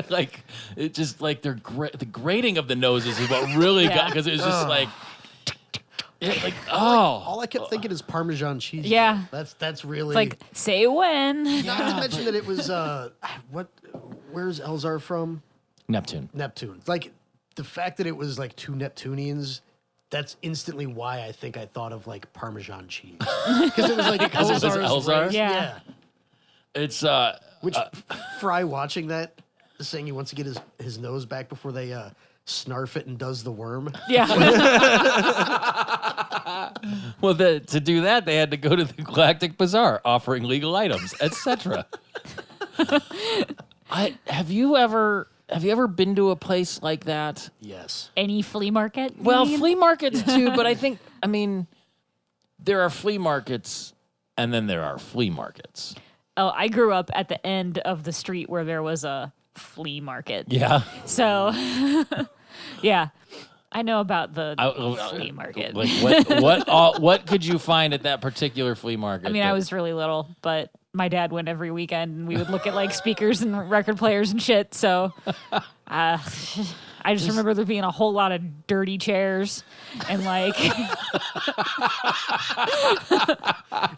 Like, it just like the grating of the noses is what really got, because it was just like, All I kept thinking is Parmesan cheese. Yeah. That's really It's like, say when. not to mention that it was where's Elzar from? Neptune. Neptune. Like the fact that it was like two Neptunians, that's instantly why I think I thought of like Parmesan cheese. Because it was like Because it was Elzar's Elzar? race. Yeah. It's Which Fry watching that, saying he wants to get his nose back before they snarf it and does the worm. Yeah. well, to do that, they had to go to the Galactic Bazaar, offering legal items, etc. Have you ever been to a place like that? Yes. Any flea market? you Well, mean? flea markets too, but I mean, there are flea markets, and then there are flea markets. Oh, I grew up at the end of the street where there was a flea market. Yeah. So, yeah, I know about the flea market. Like what could you find at that particular flea market? I mean, I was really little, but my dad went every weekend, and we would look at like speakers and record players and shit. So, I just remember there being a whole lot of dirty chairs and like,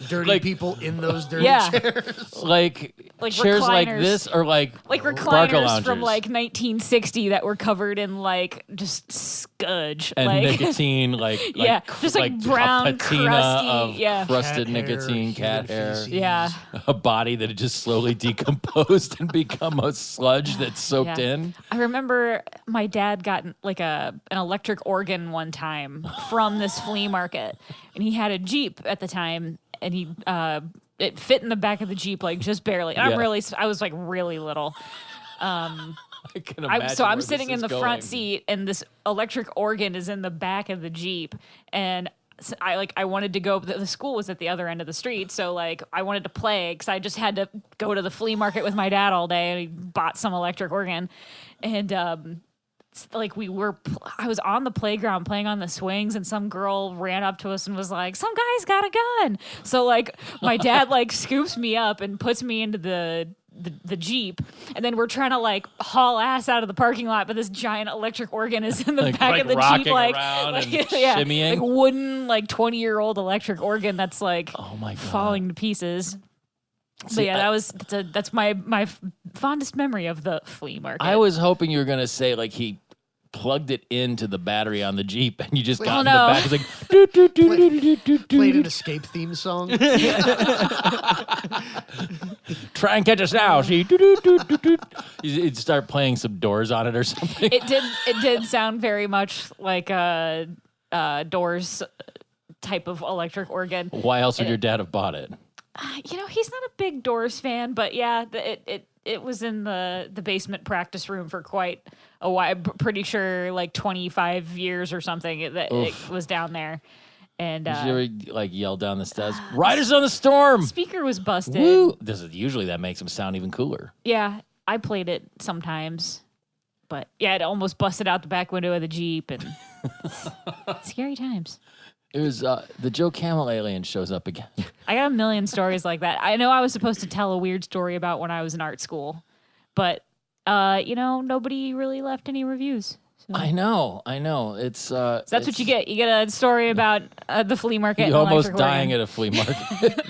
Dirty Like- people in those dirty Yeah. chairs. like Like chairs like recliners. this, or like Barca recliners from loungers like 1960 that were covered in like just scudge. and like, nicotine, like Yeah, just, like, brown, a patina crusty, of yeah. crusted Cat hair, nicotine, cat human hair, feces. Yeah. a body that had just slowly decomposed and become a sludge that's soaked Yeah. in. I remember my dad got like an electric organ one time from this flea market, and he had a Jeep at the time, and it fit in the back of the Jeep like just barely. And Yeah. I was like really little, I can imagine So I'm where sitting this in the is front going. seat, and this electric organ is in the back of the Jeep, and I wanted to go. The school was at the other end of the street, so like I wanted to play because I just had to go to the flea market with my dad all day, and he bought some electric organ, and like I was on the playground playing on the swings, and some girl ran up to us and was like, "Some guy's got a gun." So like my dad like scoops me up and puts me into the Jeep, and then we're trying to like haul ass out of the parking lot, but this giant electric organ is in the back of the Jeep, rocking like, around and yeah, shimmying. like wooden, like 20-year-old electric organ that's like Oh my God. falling to pieces. See, But yeah, that's my fondest memory of the flea market. I was hoping you were gonna say like he plugged it into the battery on the Jeep, and you just got in no. the back. It's like doo, doo, doo, doo, doo, doo, doo, Played doo. an Escape theme song. Try and catch us now. See, doo, doo, doo, doo, doo. You'd start playing some Doors on it or something. It did sound very much like a Doors type of electric organ. Why else would your dad have bought it? He's not a big Doors fan, but yeah, it was in the basement practice room for quite a while. I'm pretty sure like 25 years or something it was down there. And Did you ever like yell down the stairs? Riders on the Storm. speaker was busted. Woo! Usually that makes them sound even cooler. Yeah, I played it sometimes, but yeah, it almost busted out the back window of the Jeep, and scary times. It was the Joe Camel alien shows up again. I got a million stories like that. I know I was supposed to tell a weird story about when I was in art school, but nobody really left any reviews. So. I know. It's So that's what you get. You get a story about the flea market. You and almost electric dying organ. at a flea market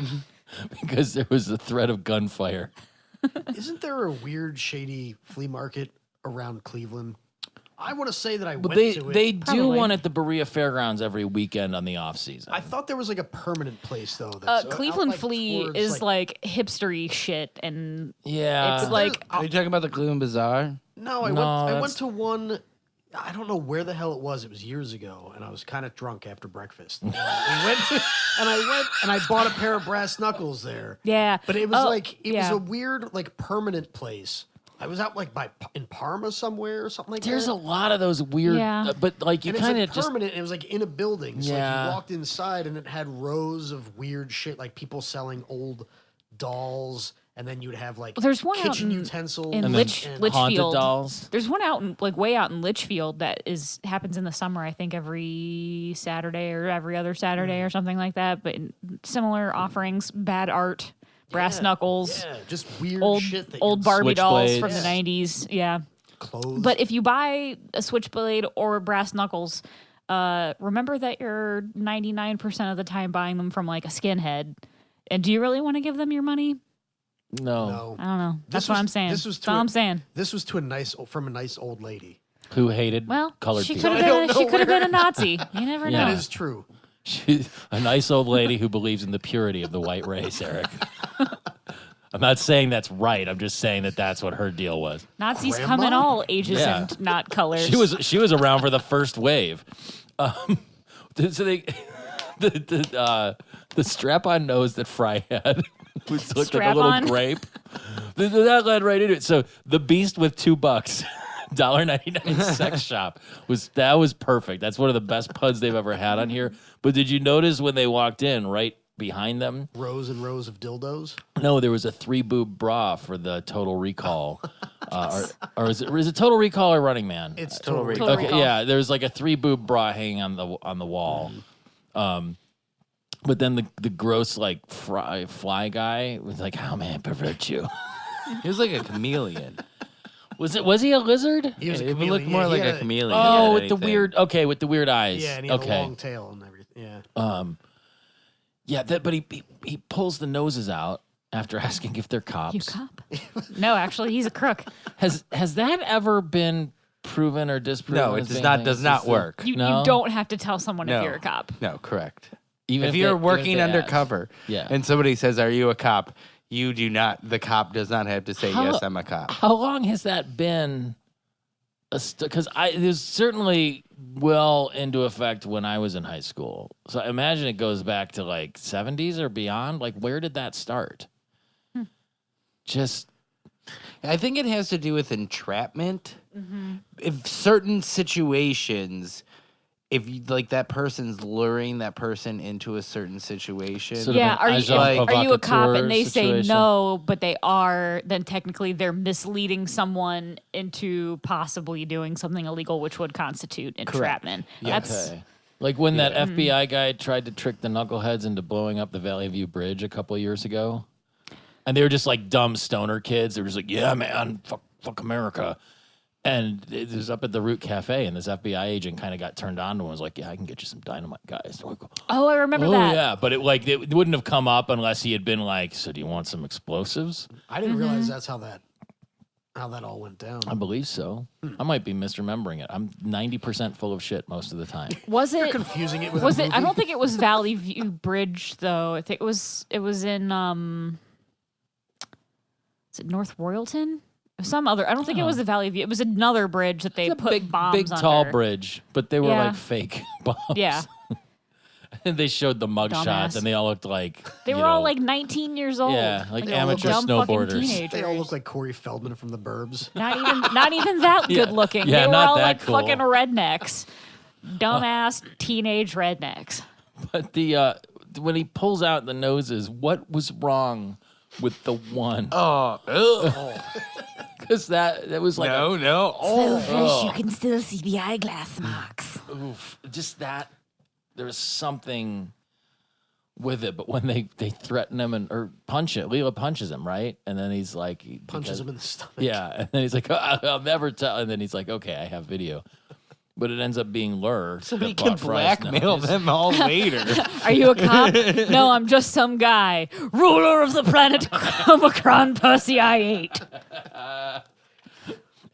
because there was a threat of gunfire. Isn't there a weird, shady flea market around Cleveland? I want to say that I But went to it. they do Probably. one at the Berea Fairgrounds every weekend on the off season. I thought there was like a permanent place though. That's Cleveland out, like, Flea towards, is like hipstery shit, and yeah, it's like Are you talking about the Cleveland Bazaar? No, I that's- went to one. I don't know where the hell it was. It was years ago, and I was kind of drunk after breakfast. And I bought a pair of brass knuckles there. yeah. But it was it was yeah. a weird like permanent place. I was out like in Parma somewhere or something like there's that. a lot of those weird, Yeah. but like you and it's kind like of just permanent. And it was like in a building. So like Yeah. you walked inside, and it had rows of weird shit, like people selling old dolls, and then you'd have like There's one out kitchen in- utensils in and haunted Litchfield. dolls. There's one out in way out in Litchfield that happens in the summer. I think every Saturday or every other Saturday or something like that. But similar offerings, bad art, brass knuckles, Yeah, just weird old shit. That old you'd Barbie dolls Switchblades. from the '90s. Yeah. clothes. But if you buy a switchblade or brass knuckles, remember that you're 99% of the time buying them from like a skinhead. And do you really want to give them your money? no. no, I don't know. That's This what was- I'm saying. this was That's to all a- I'm saying. this was to a nice old lady. Who hated Well, colored she people? could I don't have been. She know could have where- been a Nazi. You never Yeah. know. That is true. A nice old lady who believes in the purity of the white race, Eric. I'm not saying that's right. I'm just saying that that's what her deal was. Nazis Grandma? come in all ages Yeah. and not colors. She was around for the first wave. So they the strap-on nose that Fry had, which looked like a little Strap-on? grape. That led right into it. So the Beast with $2, $1.99 sex shop was perfect. That's one of the best puns they've ever had on here. But did you notice when they walked in, right behind them? Rows and rows of dildos. No, there was a 3-boob bra for the Total Recall. Or is it Total Recall or Running Man? It's Total Total Recall. Recall. Yeah, there's like a 3-boob bra hanging on the wall. But then the gross like fly guy was like, "How may I pervert you?" He was like a chameleon. Was he a lizard? He was a It would chameleon. look more Yeah, like he a had chameleon. Oh, than with the anything. with the weird eyes. Yeah, and he had okay. a long tail and everything. Yeah. Yeah, but he pulls the noses out after asking if they're cops. You cop? No, actually, he's a crook. Has that ever been proven or disproven? No, it as does being not things? does not work. You No? don't have to tell someone No. if you're a cop. No, correct. Even If they- you're even if working they ask. undercover, Yeah. and somebody says, "Are you a cop?" You do not. The cop does not have to say, How- "Yes, I'm a cop." How long has that been? Because it was certainly well into effect when I was in high school. So I imagine it goes back to like 70s or beyond. Like, where did that start? Just I think it has to do with entrapment. If certain situations, if you, like that person's luring that person into a certain situation. Sort of Yeah, an are you agent are you a cop provocateur and they say situation. no, but they are, then technically they're misleading someone into possibly doing something illegal, which would constitute entrapment. That's Okay. Like when that FBI guy tried to trick the knuckleheads into blowing up the Valley View Bridge a couple of years ago. And they were just like dumb stoner kids. They were just like, yeah, man, fuck America. And it was up at the Root Cafe, and this FBI agent kind of got turned on to him and was like, yeah, I can get you some dynamite, guys. Like, oh, I remember that. yeah. But it wouldn't have come up unless he had been like, so do you want some explosives? I didn't realize that's how that all went down. I believe so. I might be misremembering it. I'm 90% full of shit most of the time. Was it Confusing it with was a it? I movie. don't think it was Valley View Bridge though. I think it was in is it North Royalton? Some other. I don't think it was the Valley View. It was another bridge that they It's a put bombs big under. tall bridge, but they were Yeah. like fake bombs. Yeah. And they showed the mug Dumbass. shots, and they all looked like They you were all know, like 19 years old. yeah, like They all look amateur dumb fucking snowboarders. teenagers. They all look like Corey Feldman from The Burbs. Not even that Yeah. good looking. Yeah, they were not all that like cool. fucking rednecks. Dumbass teenage rednecks. But the when he pulls out the noses, what was wrong with the one? Because that was like no. You can still see the eyeglass marks. oof, just that there was something with it. But when they threaten him or punch it, Leela punches him, right? And then he's like Punches him in the stomach. Yeah, and then he's like, I'll never tell. And then he's like, okay, I have video. But it ends up being Lur. So that he can bought Fry's blackmail nose. them all later. Are you a cop? No, I'm just some guy. Ruler of the planet Omicron pussy I ate.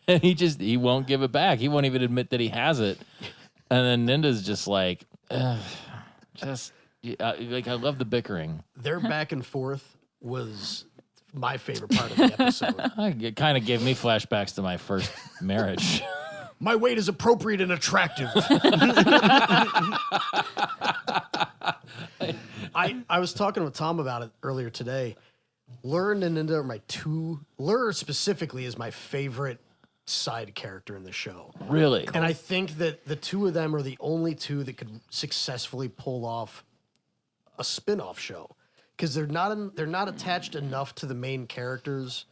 And he won't give it back. He won't even admit that he has it. And then Ninda's just like, like I love the bickering. Their back and forth was my favorite part of the episode. It kind of gave me flashbacks to my first marriage. My weight is appropriate and attractive. I was talking with Tom about it earlier today. Lur and Ninda are my two. Lur specifically is my favorite side character in the show. Really? And I think that the two of them are the only two that could successfully pull off a spin-off show. Because they're not attached enough to the main characters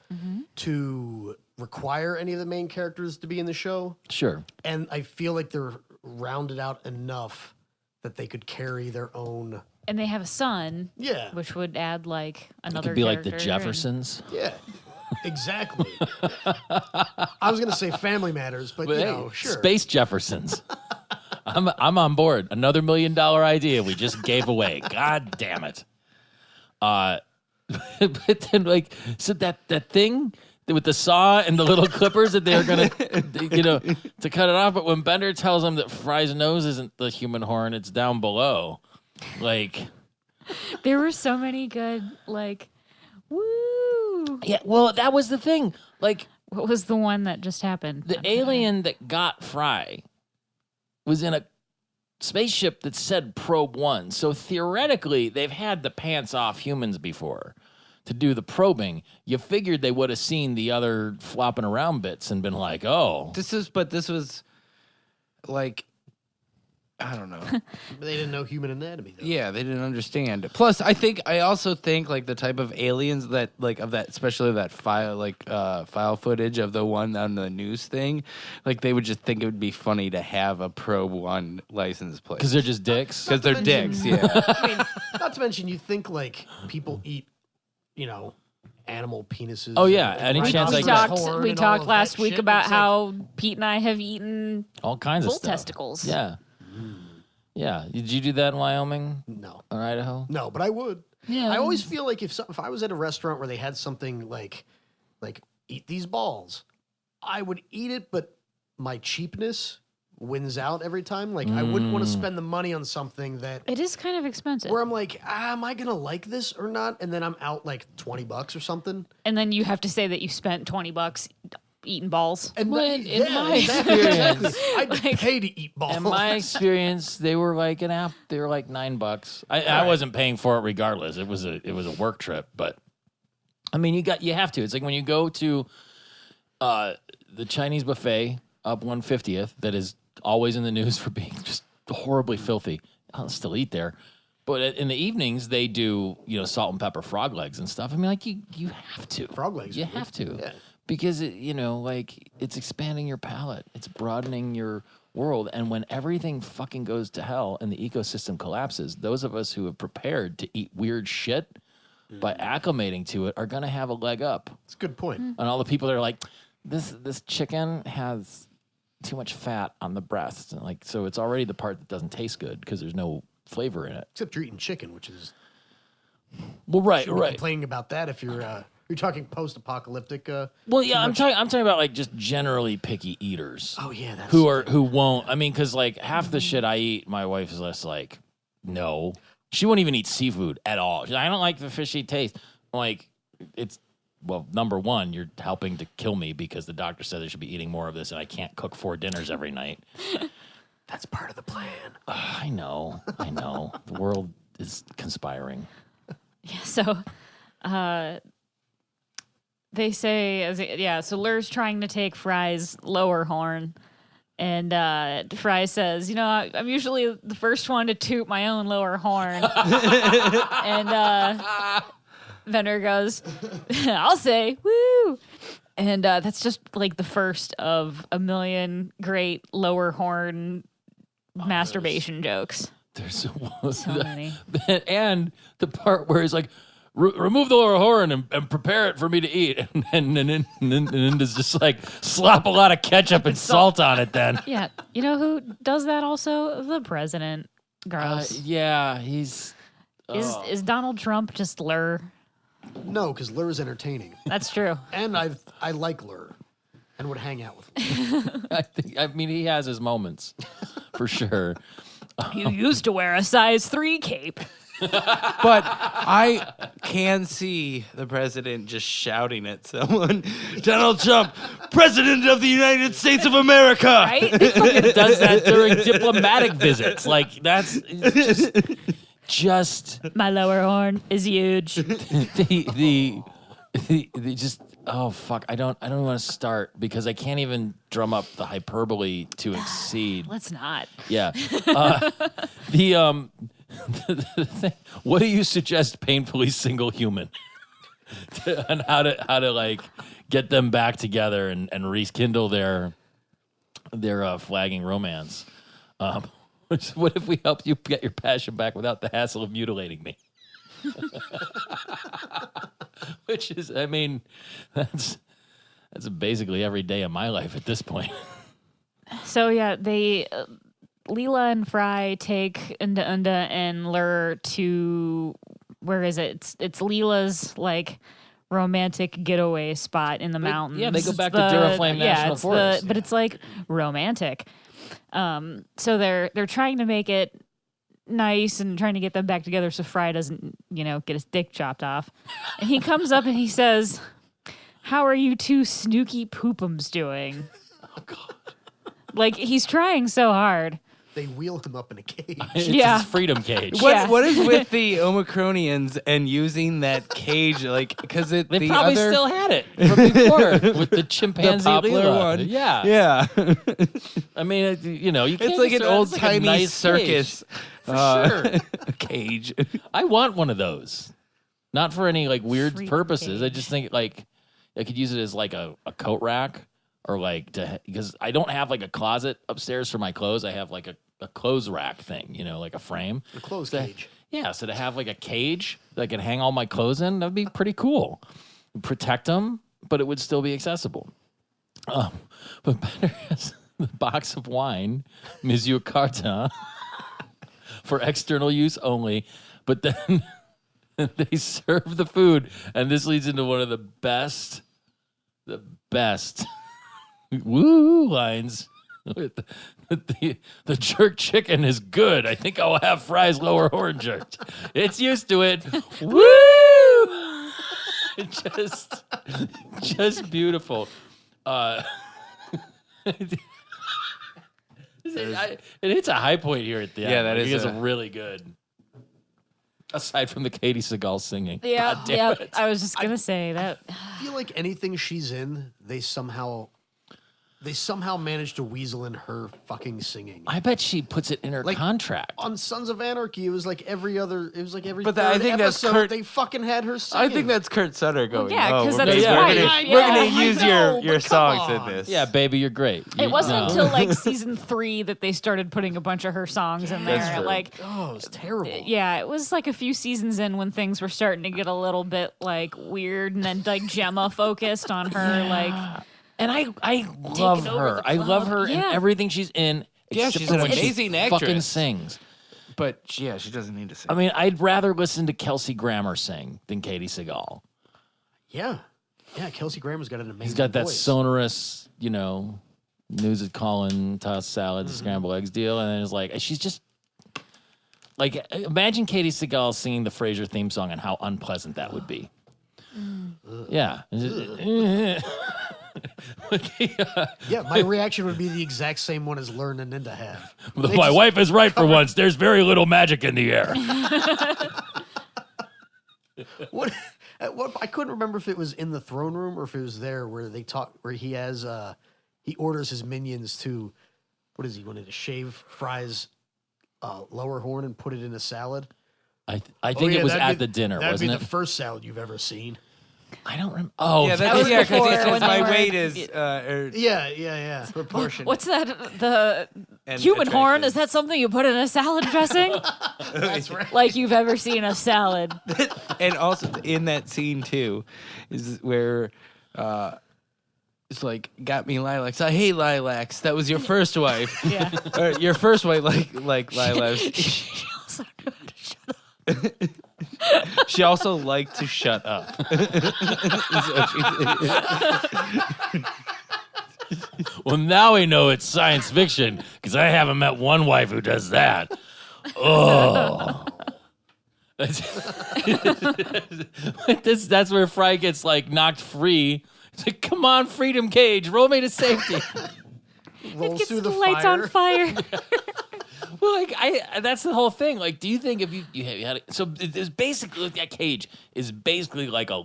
to require any of the main characters to be in the show. Sure. And I feel like they're rounded out enough that they could carry their own. And they have a son, Yeah. which would add like another Could be like the character, Jeffersons. Yeah. Exactly. I was gonna say Family Matters, but But you hey, know, sure. Space Jeffersons. I'm on board. Another $1 million idea we just gave away. God damn it. But then like so that thing with the saw and the little clippers that they were gonna to cut it off, but when Bender tells him that Fry's nose isn't the human horn, it's down below. Like There were so many good like woo. yeah, well that was the thing. Like What was the one that just happened? the alien that got Fry was in a spaceship that said Probe 1. So theoretically, they've had the pants off humans before to do the probing. You figured they would have seen the other flopping around bits and been like, oh. This was like, I don't know. They didn't know human anatomy though. Yeah, they didn't understand. Plus, I also think like the type of aliens that like of that, especially that file footage of the one on the news thing, like they would just think it would be funny to have a Probe 1 license plate Because they're just dicks. because they're dicks. Yeah, I mean, not to mention, you think like people eat, animal penises. Oh, yeah, and any chance I get. We talked last week about how Pete and I have eaten All kinds of bull stuff. testicles. Yeah. Yeah. Did you do that in Wyoming No, or Idaho? no, but I would. Yeah. I always feel like if I was at a restaurant where they had something like eat these balls, I would eat it, but my cheapness wins out every time. Like I wouldn't want to spend the money on something that It is kind of expensive. where I'm like, am I gonna like this or not? And then I'm out like $20 or something. And then you have to say that you spent $20 eating balls. And Well, then, in my exactly. experience- I'd pay to eat balls. In my experience, they were like an app. They were like $9. I wasn't paying for it regardless. It was a work trip, but I mean, you have to. It's like when you go to the Chinese buffet up 150th that is always in the news for being just horribly filthy. I'll still eat there. But in the evenings, they do, salt and pepper frog legs and stuff. I mean, like, you have to. Frog legs. You have to. Yeah. Because, it's expanding your palate. It's broadening your world. And when everything fucking goes to hell and the ecosystem collapses, those of us who have prepared to eat weird shit by acclimating to it are going to have a leg up. It's a good point. And all the people that are like, this chicken has too much fat on the breast. And like, so it's already the part that doesn't taste good because there's no flavor in it. Except you're eating chicken, which is... Well, right. Complaining about that if you're talking post-apocalyptic. Well, yeah, I'm talking about like just generally picky eaters. Oh yeah, that's who won't. I mean, because like half the shit I eat, my wife is just like, no, she won't even eat seafood at all. She's like, I don't like the fishy taste. I'm like, number one, you're helping to kill me because the doctor said I should be eating more of this, and I can't cook 4 dinners every night. That's part of the plan. I know. The world is conspiring. Yeah, so they say, so Lur's trying to take Fry's lower horn, and Fry says, I'm usually the first one to toot my own lower horn. And Vendor goes, I'll say, woo! And that's just like the first of a million great lower horn masturbation jokes. There's So many. And the part where he's like, remove the lower horn and prepare it for me to eat. And then there's just like, slap a lot of ketchup and salt on it then. Yeah. You know who does that also? The president. Gross. Yeah, he's... Is Donald Trump just Lur? No, because Lur is entertaining. That's true. And I like Lur and would hang out with him. I mean, he has his moments, for sure. You used to wear a size 3 cape. But I can see the president just shouting at someone, Donald Trump, President of the United States of America. Right? He does that during diplomatic visits. Like, that's just My lower horn is huge. the just, oh fuck, I don't want to start because I can't even drum up the hyperbole to exceed. Let's not. Yeah. The thing, what do you suggest painfully single human and how to like get them back together and rekindle their flagging romance? What if we help you get your passion back without the hassle of mutilating me? Which is, I mean, that's basically every day of my life at this point. So yeah, they Leela and Fry take Unda and Lur to, where is it? It's Leela's like romantic getaway spot in the mountains. Yeah, they go back to Duraflame National Forest. But it's like romantic. So they're trying to make it nice and trying to get them back together so Fry doesn't, get his dick chopped off. And he comes up and he says, "How are you two snooky poopums doing?" Oh God! Like he's trying so hard. They wheel him up in a cage. It's Yeah. his freedom cage. What is with the Omicronians and using that cage? Like, because They probably still had it from before with the chimpanzee popular Leela. one. Yeah. Yeah. I mean, you can't It's like just an throw- old it's like a timey nice circus cage. For sure. cage. I want one of those. Not for any like weird Freak purposes. I cage. just think like I could use it as like a coat rack or like because I don't have like a closet upstairs for my clothes. I have like a clothes rack thing, like a frame. A clothes So- cage. Yeah, so to have like a cage that I could hang all my clothes in, that'd be pretty cool. Protect them, but it would still be accessible. But better is the box of wine, Monsieur Cartin, for external use only. But then they serve the food, and this leads into one of the best woo lines. The jerk chicken is good. I think I'll have Fry's lower horn jerked. It's used to it. Woo! just beautiful. It hits a high point here at the end. Yeah, that Like, is it's really good. Aside from the Katie Seagal singing. Yeah, God damn yeah. it. I was just gonna say that. I feel like anything she's in, they somehow managed to weasel in her fucking singing. I bet she puts it in her Like, contract. On Sons of Anarchy, it was like every But third I think that's episode, Kurt- they fucking had her singing. I think that's Kurt Sutter going. yeah, 'cause we're that's gonna- his we're wife. gonna- Yeah. We're gonna I use know, your but come songs on. in this. Yeah, baby, you're great. It wasn't No. until like season 3 that they started putting a bunch of her songs in there. That's true. Like, Oh, it's terrible. yeah, it was like a few seasons in when things were starting to get a little bit like weird, and then like Gemma focused on her. Like, And I love over her. the I love her in Yeah. everything she's in. Yeah, except she's for an when she amazing fucking actress. sings. But yeah, she doesn't need to sing. I mean, I'd rather listen to Kelsey Grammer sing than Katie Seagal. Yeah. Kelsey Grammer's got an amazing He's got that voice. sonorous, news is calling, toss salad, Mm-hmm. scrambled eggs deal, and then it's like she's just like imagine Katie Seagal singing the Frasier theme song and how unpleasant that would be. Yeah. Yeah, my reaction would be the exact same one as Learn and Ninja have. My wife is right for once. There's very little magic in the air. What I couldn't remember if it was in the throne room or if it was there where they talk where he has he orders his minions to what is he wanted to shave Fry's lower horn and put it in a salad. I think it was at the dinner, that'd wasn't be it? the first salad you've ever seen. I don't remember. Oh, yeah, That was that's because before he says when they my were- weight is Yeah. proportionate. what's that? The and human horn? attractive. Is that something you put in a salad dressing? That's right. Like you've ever seen a salad? And also in that scene too, is where it's like got me lilacs. I hate lilacs. That was your first wife. Yeah. Or your first wife like lilacs. She also knew how to shut up. She also liked to shut up. well, now we know it's science fiction because I haven't met one wife who does that. Oh. That's where Fry gets like knocked free. It's like, come on, freedom cage, roll me to safety. Rolls Gets through the the lights fire. on fire. Well, like that's the whole thing. Like, do you think if you had so it's basically that cage is basically like a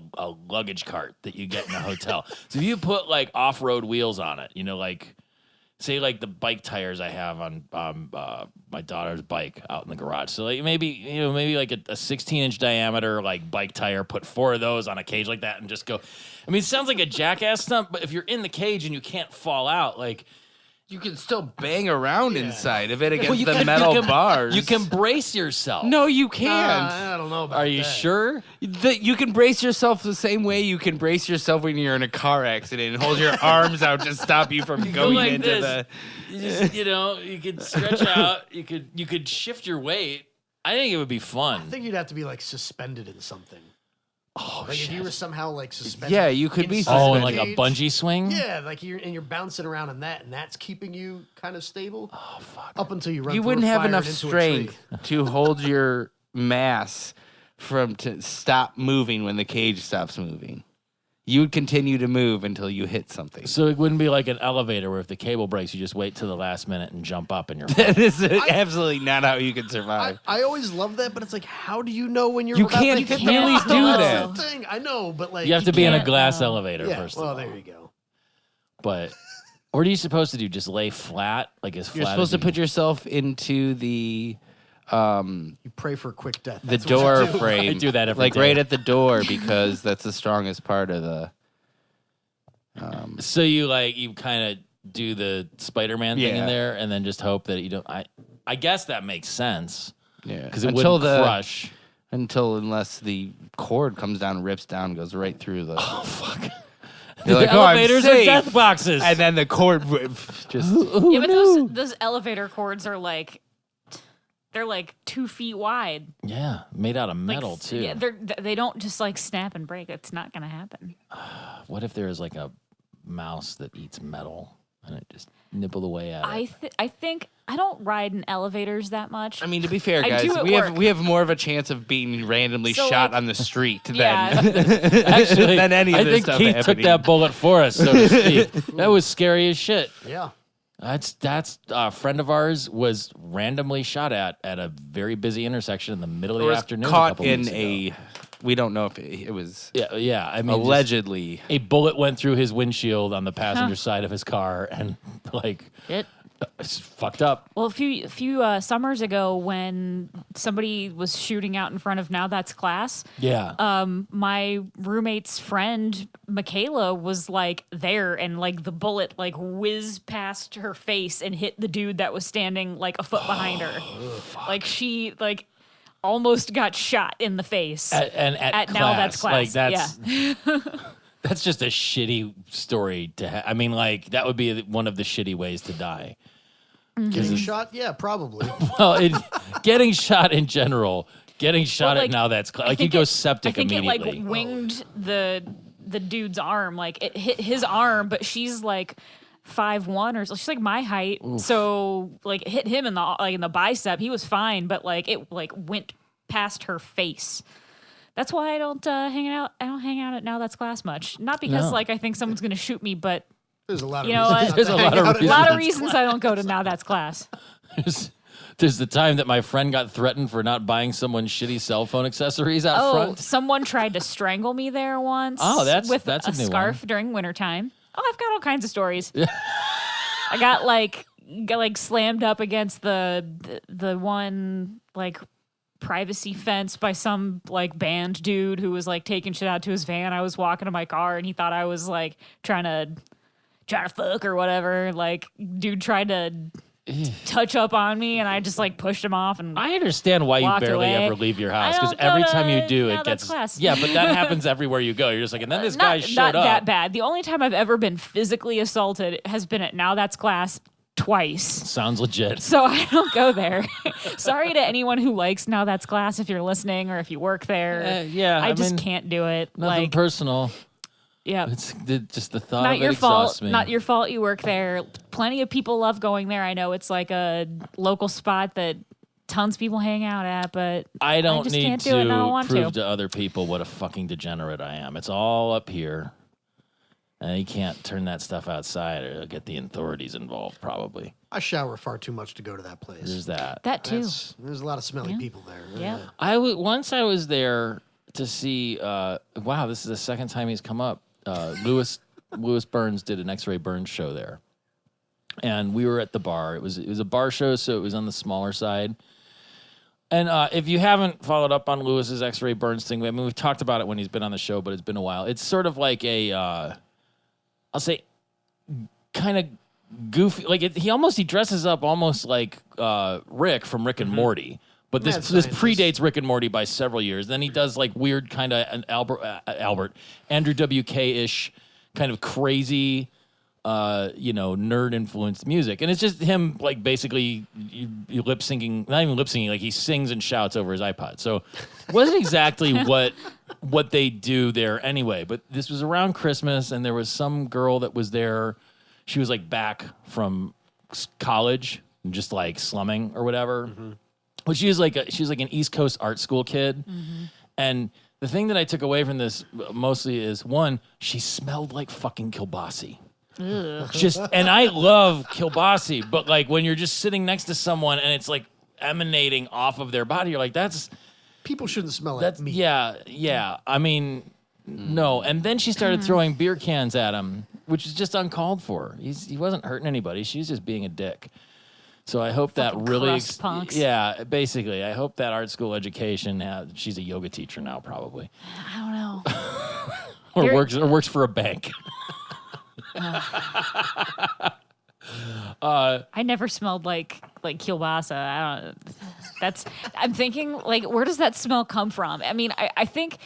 luggage cart that you get in a hotel. So if you put like off-road wheels on it, like say like the bike tires I have on my daughter's bike out in the garage. So like maybe like a 16-inch diameter like bike tire. Put 4 of those on a cage like that and just go. I mean, it sounds like a jackass stunt, but if you're in the cage and you can't fall out, like. You can still bang around inside of it against Well, you the can- metal you can- bars. You can brace yourself. No, you can't. I don't know about Are you that. sure? You can brace yourself the same way you can brace yourself when you're in a car accident and hold your arms out to stop you from going like into this. the. You just, you could stretch out. You could shift your weight. I think it would be fun. I think you'd have to be like suspended in something. Oh Like shit! if you were somehow like suspended. Yeah, you could be inside Oh, the and like a cage. bungee swing. Yeah, like you're bouncing around in that, and that's keeping you kind of stable. Oh fuck! Up until you run. You through wouldn't a have fire enough and into a tree. strength to hold your mass to stop moving when the cage stops moving. You would continue to move until you hit something. So it wouldn't be like an elevator where if the cable breaks, you just wait till the last minute and jump up and you're. That is absolutely not how you can survive. I always love that, but it's like, how do you know when you're You about can't to hit the really button? do That's that. the thing. I know, but like You have to be in a can't, glass no. elevator Yeah, first. well, of all. there you go. But what are you supposed to do? Just lay flat, like as You're flat. supposed as to put yourself into the You pray for a quick death. the That's what you door do. frame. I do that every like day. right at the door because that's the strongest part of the. So you kind of do the Spider-Man thing in Yeah. there, and then just hope that you don't. I guess that makes sense Yeah, because it until wouldn't the crush. unless the cord comes down, rips down, goes right through the. Oh fuck! You're like, the oh, I'm elevators are safe. death boxes. And then the cord just. Yeah, but those elevator cords are like, they're like 2 feet wide. Yeah, made out of Like, metal too. Yeah, they don't just like snap and break. It's not gonna happen. What if there's like a mouse that eats metal and it just nibbled away at it? I think I don't ride in elevators that much. I mean, to be fair, I guys, do at we have work. we have more of a chance of being randomly So, shot like- on the street Yeah. than Actually, than any of I this think stuff Keith happening. took that bullet for us, so to speak. That was scary as shit. Yeah. That's a friend of ours was randomly shot at a very busy intersection in the middle of Or the was afternoon. a caught couple in weeks ago. we don't know if it was Yeah. I mean, just allegedly. a bullet went through his windshield on the passenger side of his car, and like it's fucked up. Well, a few summers ago, when somebody was shooting out in front of Now That's Class, my roommate's friend Michaela was like there, and like the bullet like whizzed past her face and hit the dude that was standing like a foot behind her. Like she like almost got shot in the face. At Now class. That's Class. Like that's that's just a shitty story to have. I mean, like that would be one of the shitty ways to die. Getting shot? Yeah, probably. Well, getting shot in general, getting shot Well, at Now That's Class. Like you go septic I think immediately. it like winged the dude's arm. Like it hit his arm, but she's like 5'1" or so. She's like my height. Oof. So like it hit him in the bicep. He was fine, but like it like went past her face. That's why I don't hang out. I don't hang out at Now That's Class much. Not because like I think someone's gonna shoot me, but There's a lot of you know what? There's a lot of A lot of reasons I don't go to Now That's Class. There's the time that my friend got threatened for not buying someone's shitty cell phone accessories out front. Someone tried to strangle me there once. Oh, that's with a new scarf one. during wintertime. Oh, I've got all kinds of stories. I got like slammed up against the one like privacy fence by some like band dude who was like taking shit out to his van. I was walking to my car and he thought I was like trying to fuck or whatever. Like dude tried to touch up on me and I just like pushed him off and I understand why you walked barely away. ever leave your house I because don't go every to time you do, Now it That's gets Class. yeah. But that happens everywhere you go. You're just like, and then this guy showed not up. that bad. The only time I've ever been physically assaulted has been at Now That's Class twice. Sounds legit. So I don't go there. Sorry to anyone who likes Now That's Class if you're listening or if you work there. Yeah, I just mean, can't do it. Nothing Like, personal. yeah. It's just the thought Not of your it fault. exhausts me. Not your fault you work there. Plenty of people love going there. I know it's like a local spot that tons of people hang out at, but I don't just need can't do it and I don't to want prove to. to other people what a fucking degenerate I am. It's all up here. And you can't turn that stuff outside or it'll get the authorities involved, probably. I shower far too much to go to that place. There's that. That too. There's a lot of smelly people there. Yeah. Once I was there to see, wow, this is the second time he's come up. Lewis Burns did an X-Ray Burns show there. And we were at the bar. It was a bar show, so it was on the smaller side. And if you haven't followed up on Lewis's X-Ray Burns thing, I mean, we've talked about it when he's been on the show, but it's been a while. It's sort of like a, I'll say, kind of goofy. Like he dresses up almost like Rick from Rick and Morty. But this predates Rick and Morty by several years. Then he does like weird kind of an Andrew WK ish kind of crazy, nerd influenced music, and it's just him like basically you lip syncing, not even lip syncing, like he sings and shouts over his iPod. So it wasn't exactly what they do there anyway. But this was around Christmas, and there was some girl that was there. She was like back from college, and just like slumming or whatever. Mm-hmm. But she was like an East Coast art school kid, and the thing that I took away from this mostly is one, she smelled like fucking kielbasi. And I love kielbasi, but like when you're just sitting next to someone and it's like emanating off of their body, you're like, people shouldn't smell like meat. Yeah. I mean, no. And then she started throwing beer cans at him, which is just uncalled for. He wasn't hurting anybody. She was just being a dick. So I hope that really, crust punks. Yeah, basically, I hope that art school education. She's a yoga teacher now, probably, I don't know. or works for a bank. I never smelled like kielbasa. I'm thinking like, where does that smell come from? I mean, I think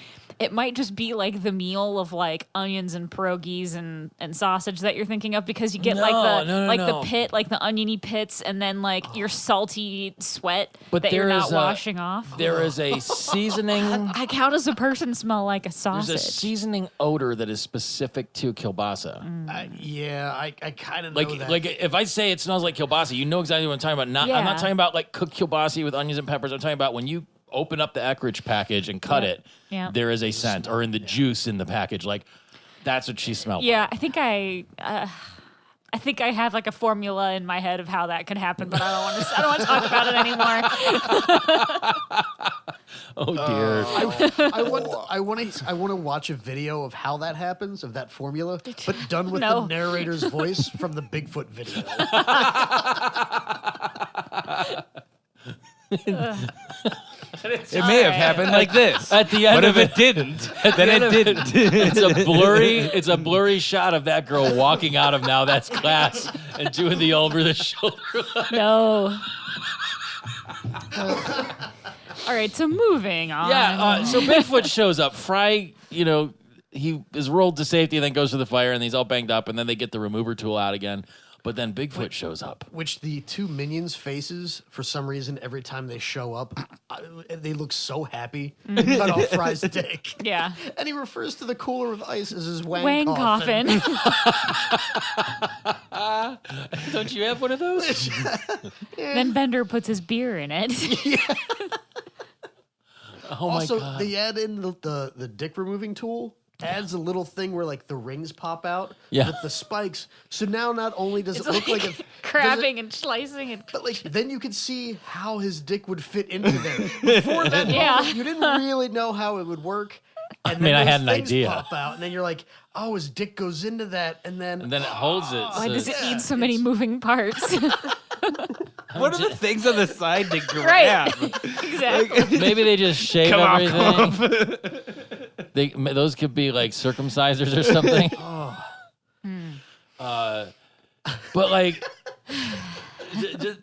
it might just be like the meal of like onions and pierogies and sausage that you're thinking of, because you get the pit, like the oniony pits, and then like your salty sweat that you're not washing off. There is a seasoning. Like, how does a person smell like a sausage? There's a seasoning odor that is specific to kielbasa. I kind of know that. Like if I say it smells like kielbasa, you know exactly what I'm talking about. I'm not talking about like cooked kielbasa with onions and peppers. I'm talking about when you open up the Eckrich package and cut it, there is a scent, or in the juice in the package. Like, that's what she smelled like. I think I think I have like a formula in my head of how that could happen, but I don't want to talk about it anymore. Oh dear. I want to watch a video of how that happens, of that formula, but done with No. the narrator's voice from the Bigfoot video. It may have happened like this. At the end What of if it didn't? Then end it of didn't. it's a blurry shot of that girl walking out of Now That's Class and doing the over the shoulder. No. All right, so moving on. Yeah, so Bigfoot shows up. Fry, he is rolled to safety and then goes to the fire and he's all banged up and then they get the remover tool out again. But then Bigfoot shows up. Which the two minions' faces, for some reason, every time they show up, they look so happy. Cut off Fry's dick. Yeah. And he refers to the cooler with ice as his Wang coffin. Don't you have one of those? Then Bender puts his beer in it. Oh my Also, God. they add in the dick removing tool. Adds a little thing where like the rings pop out with the spikes. So now not only does it look like a crabbing and slicing and but like then you could see how his dick would fit into there. Before that moment, you didn't really know how it would work. And mean, I those had an things idea. Pop out, and then you're like, oh, his dick goes into that, and then And then it holds it. why so does it it's- need so many moving parts? What are the things on the side to grab? Right. Exactly. Maybe they just shave Come on, everything. Those could be like circumcisers or something. But like,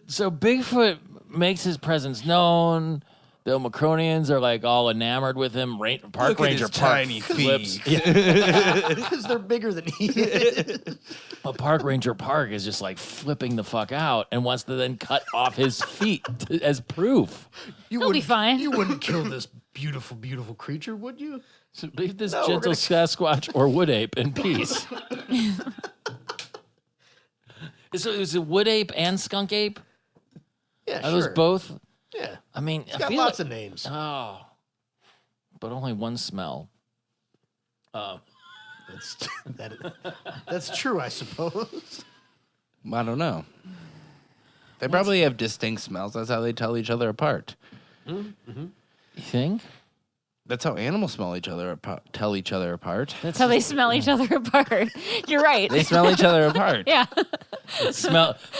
so Bigfoot makes his presence known. The Omicronians are like all enamored with him. Park Look at Ranger his Park tiny flips. feet. because they're bigger than he is. But Park Ranger Park is just like flipping the fuck out and wants to then cut off his feet as proof. You He'll be wouldn't- fine. You wouldn't kill this beautiful, beautiful creature, would you? So leave this No, we're gentle gonna- Sasquatch or wood ape in peace. So is it wood ape and skunk ape? Yeah, Are those sure. both? Yeah, I mean, it's I got feel lots like, of names. oh, but only one smell. That's true, I suppose. I don't know. They probably have distinct smells. That's how they tell each other apart. You think? That's how animals smell each other tell each other apart. That's how they smell each other apart. You're right. They smell each other apart. Yeah.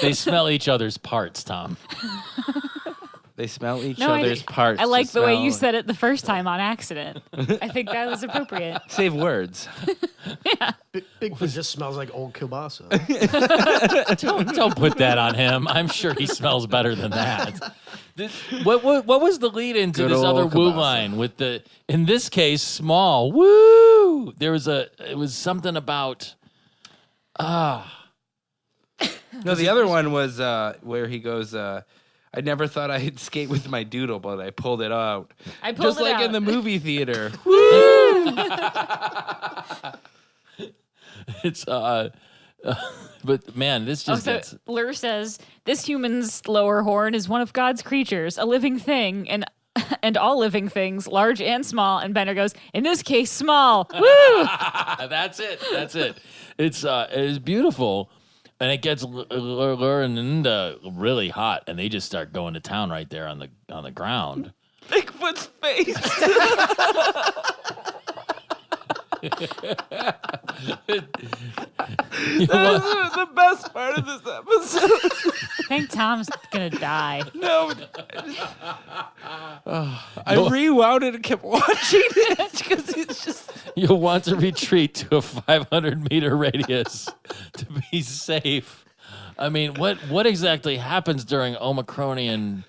They smell each other's parts, Tom. They smell each No, other's parts. I like to the way you smell- said it the first time on accident. I think that was appropriate. Save words. Bigfoot just smells like old kielbasa. Don't put that on him. I'm sure he smells better than that. What was the lead into Good this old other woo kielbasa. line with the, in this case, small woo? It was something about, No, the other one was where he goes, I never thought I'd skate with my doodle, but I pulled it out. I pulled Just it like out. in the movie theater. it's, but man, this just gets, Lur says, this human's lower horn is one of God's creatures, a living thing, and all living things, large and small. And Bender goes, in this case, small. Woo! that's it. It is beautiful. And it gets Linda really hot, and they just start going to town right there on the ground. Bigfoot's face. The best part of this episode. I think Tom's gonna die. No. I rewound it and kept watching it because it's just. You'll want to retreat to a 500-meter radius to be safe. I mean, what exactly happens during Omicronian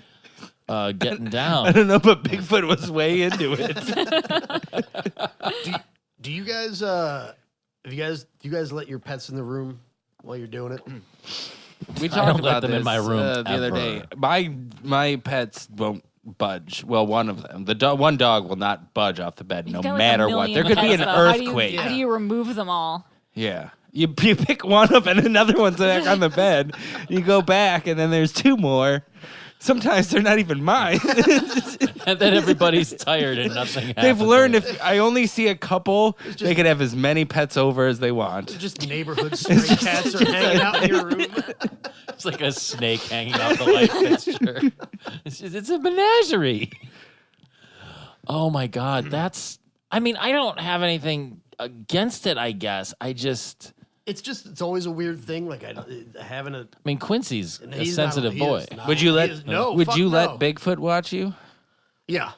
getting I down? don't know, but Bigfoot was way into it. Do you guys do you guys let your pets in the room while you're doing it? We I talked don't let about them in this, my room the other ever. day. My pets won't budge. Well, one of them, one dog will not budge off the bed no You've got, like, a matter what. million There could be pets, an though. How do you- earthquake. How do you remove them all? Yeah. You pick one up and another one's back on the bed. You go back and then there's two more. Sometimes they're not even mine. And then everybody's tired and nothing happens. They've learned if I only see a couple, they can have as many pets over as they want. Just neighborhood stray cats are hanging out in your room. It's like a snake hanging off the light fixture. It's a menagerie. Oh my God, I mean, I don't have anything against it. I guess It's always a weird thing. Like having a. I mean, Quincy's a he's sensitive not- he boy. is not- Would you he let is- no? Would fuck you no. let Bigfoot watch you? Yeah,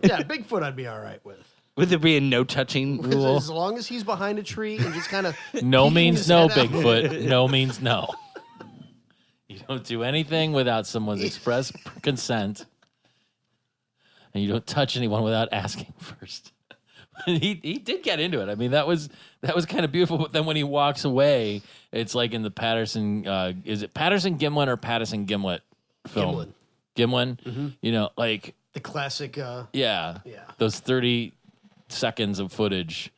yeah. Bigfoot, I'd be all right with. Would there be a no touching rule? As long as he's behind a tree and just kind of. No means no, Bigfoot. No means no. You don't do anything without someone's express consent, and you don't touch anyone without asking first. He did get into it. I mean, that was kind of beautiful. But then when he walks away, it's like in the Patterson. Is it Patterson Gimlin or Patterson Gimlet film? Gimlin. Mm-hmm. You know, like The classic. yeah, those 30 seconds of footage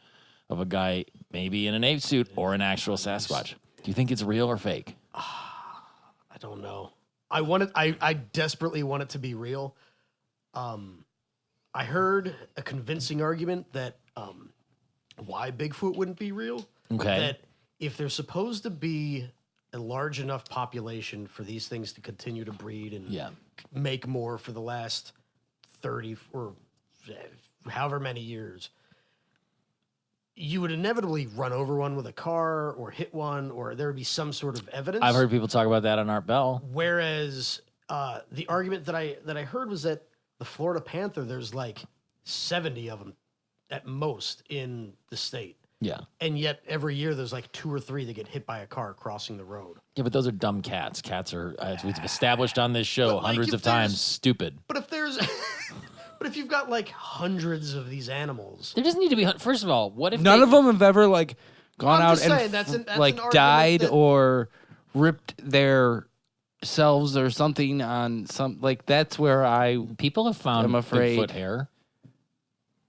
of a guy maybe in an ape suit or an actual Sasquatch. Do you think it's real or fake? I don't know. I desperately want it to be real. I heard a convincing argument that why Bigfoot wouldn't be real. Okay. That if there's supposed to be a large enough population for these things to continue to breed and make more for the last 30 or however many years, you would inevitably run over one with a car or hit one, or there would be some sort of evidence. I've heard people talk about that on Art Bell. Whereas the argument that I heard was that the Florida panther, there's like 70 of them at most in the state. Yeah. And yet every year there's like 2 or 3 that get hit by a car crossing the road. Yeah, but those are dumb cats. Cats are, as we've established on this show But, like, hundreds if of times, there's- stupid. But if there's but if you've got like hundreds of these animals, There doesn't need to be. First of all, what if None of them have ever like gone I'm out just and saying, that's an like argument died that- or ripped their selves or something on some like that's where people have found I'm afraid. Bigfoot hair?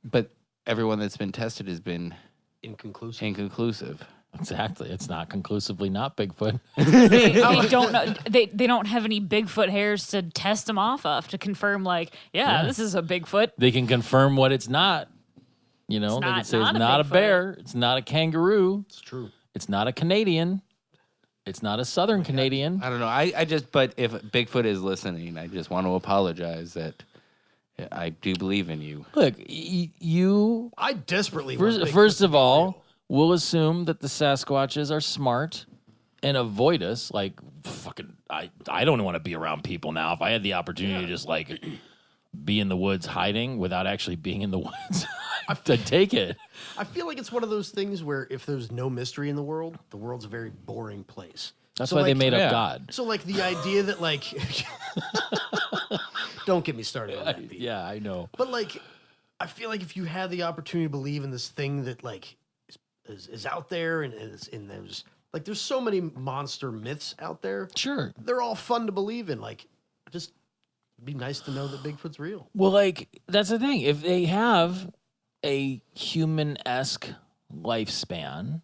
but everyone that's been tested has been inconclusive. inconclusive. Exactly. It's not conclusively not Bigfoot. They don't know. They don't have any Bigfoot hairs to test them off of to confirm. Like, this is a Bigfoot. They can confirm what it's not. You know, It's they can not- say not it's a not a Bigfoot. bear. It's not a kangaroo. It's true. It's not a Canadian. It's not a Southern Canadian. I don't know. I just but if Bigfoot is listening, I just want to apologize that I do believe in you. Look, you I desperately want Bigfoot first to of be all, real. we'll assume that the Sasquatches are smart and avoid us. Like, fucking, I don't want to be around people now. If I had the opportunity to just like be in the woods hiding without actually being in the woods, I'd take it. I feel like it's one of those things where if there's no mystery in the world's a very boring place. That's So, why they like- made Yeah. up God. So like the idea that like don't get me started on that, Pete. Yeah, I know. But like I feel like if you had the opportunity to believe in this thing that like is out there and there's so many monster myths out there. Sure. They're all fun to believe in. Like just it'd be nice to know that Bigfoot's real. Well, like, that's the thing. If they have a human-esque lifespan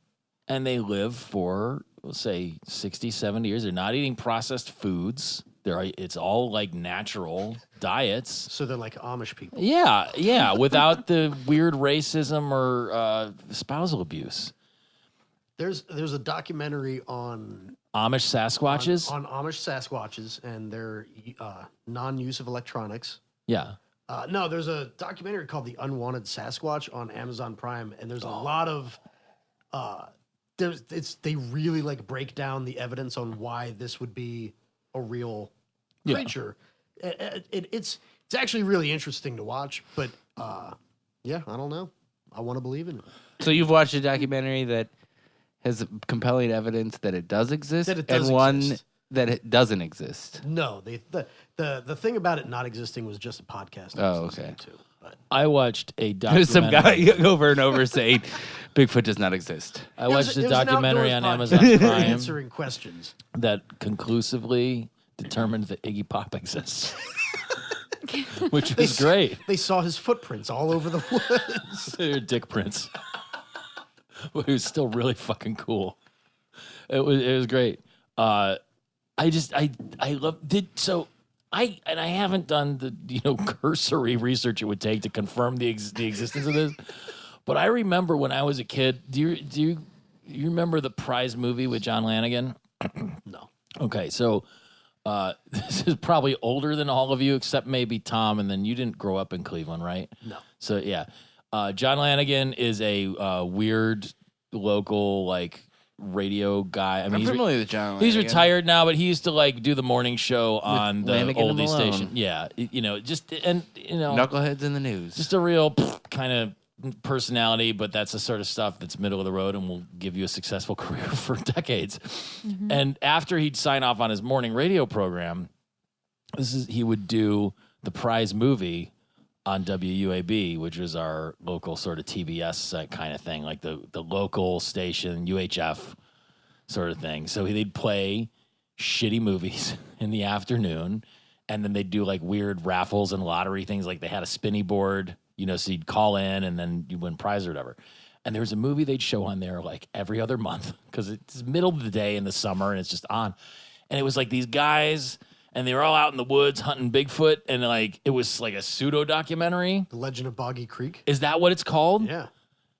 and they live for, let's say, 60, 70 years, they're not eating processed foods. It's all, like, natural diets. So they're like Amish people. Yeah, without the weird racism or spousal abuse. There's a documentary on Amish Sasquatches? on Amish Sasquatches and their non-use of electronics. Yeah. No, there's a documentary called The Unwanted Sasquatch on Amazon Prime, and there's a lot of they really like break down the evidence on why this would be a real Yeah. creature. It's actually really interesting to watch, but yeah, I don't know. I want to believe in it. So you've watched a documentary that has compelling evidence that it does exist, That it does and one exist. that it doesn't exist. No, the thing about it not existing was just a podcast. I Oh, was listening okay. to, but I watched a There's documentary. some guy over and over saying Bigfoot does not exist. I watched a It was an documentary on outdoors Amazon podcast Prime answering questions. that conclusively determined that Iggy Pop exists, which was great. They saw his footprints all over the woods. They're dick prints. But it was still really fucking cool. It was great. I love I haven't done the cursory research it would take to confirm the existence of this, but I remember when I was a kid. Do you remember the Prize movie with John Lanigan? No. Okay, so this is probably older than all of you except maybe Tom, and then you didn't grow up in Cleveland, right? No. So yeah, John Lanigan is a weird local radio guy. I mean, I'm familiar with John He's Lanigan. retired now, but he used to do the morning show on the Lanigan and oldie Malone. station. Yeah, Knuckleheads in the news. just a real kind of personality, but that's the sort of stuff that's middle of the road and will give you a successful career for decades. And after he'd sign off on his morning radio program, he would do the Prize movie on WUAB, which was our local sort of TBS kind of thing, like the local station, UHF sort of thing. So they'd play shitty movies in the afternoon, and then they'd do weird raffles and lottery things. Like they had a spinny board, so you'd call in and then you win prize or whatever. And there was a movie they'd show on there every other month because it's middle of the day in the summer and it's just on. And it was these guys, and they were all out in the woods hunting Bigfoot, and it was a pseudo documentary. The Legend of Boggy Creek. Is that what it's called? Yeah.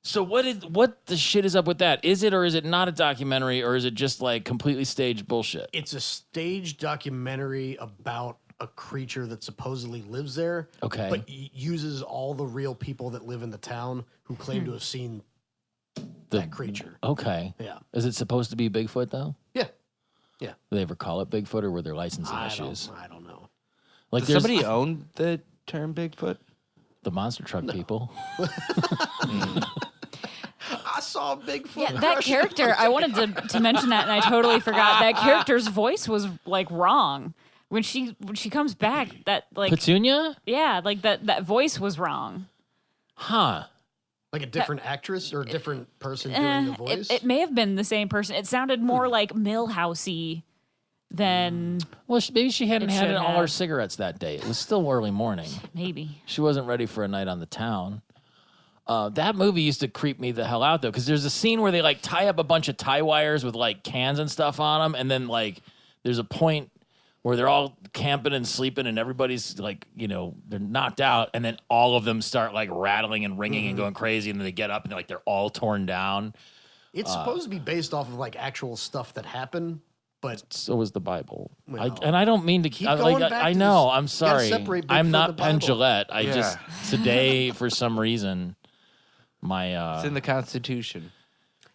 So what the shit is up with that? Is it or is it not a documentary, or is it just completely staged bullshit? It's a staged documentary about a creature that supposedly lives there. Okay. But uses all the real people that live in the town who claim to have seen that creature. Okay. Yeah. Is it supposed to be Bigfoot though? Yeah. Yeah. Did they ever call it Bigfoot, or were there licensing issues? I don't know. Does there's somebody own the term Bigfoot? the monster truck people. I saw Bigfoot. Yeah, that character, I wanted to mention that, and I totally forgot. That character's voice was wrong. When she comes back, that Petunia? yeah, that voice was wrong. Huh. Like a different actress or a different person doing the voice? It may have been the same person. It sounded more like Millhousey than Well, maybe she hadn't It had should all her have. cigarettes that day. It was still early morning. maybe. She wasn't ready for a night on the town. That movie used to creep me the hell out, though, because there's a scene where they tie up a bunch of tie wires with cans and stuff on them, and then there's a point where they're all camping and sleeping, and everybody's they're knocked out, and then all of them start rattling and ringing and going crazy, and then they get up and they're all torn down. It's supposed to be based off of actual stuff that happened, but So is the Bible. Well, And I don't mean to keep going back I to know. this. I'm You gotta sorry. separate Bigfoot I'm and not the Penn Bible. Jillette. I Yeah. just today for some reason my It's in the Constitution.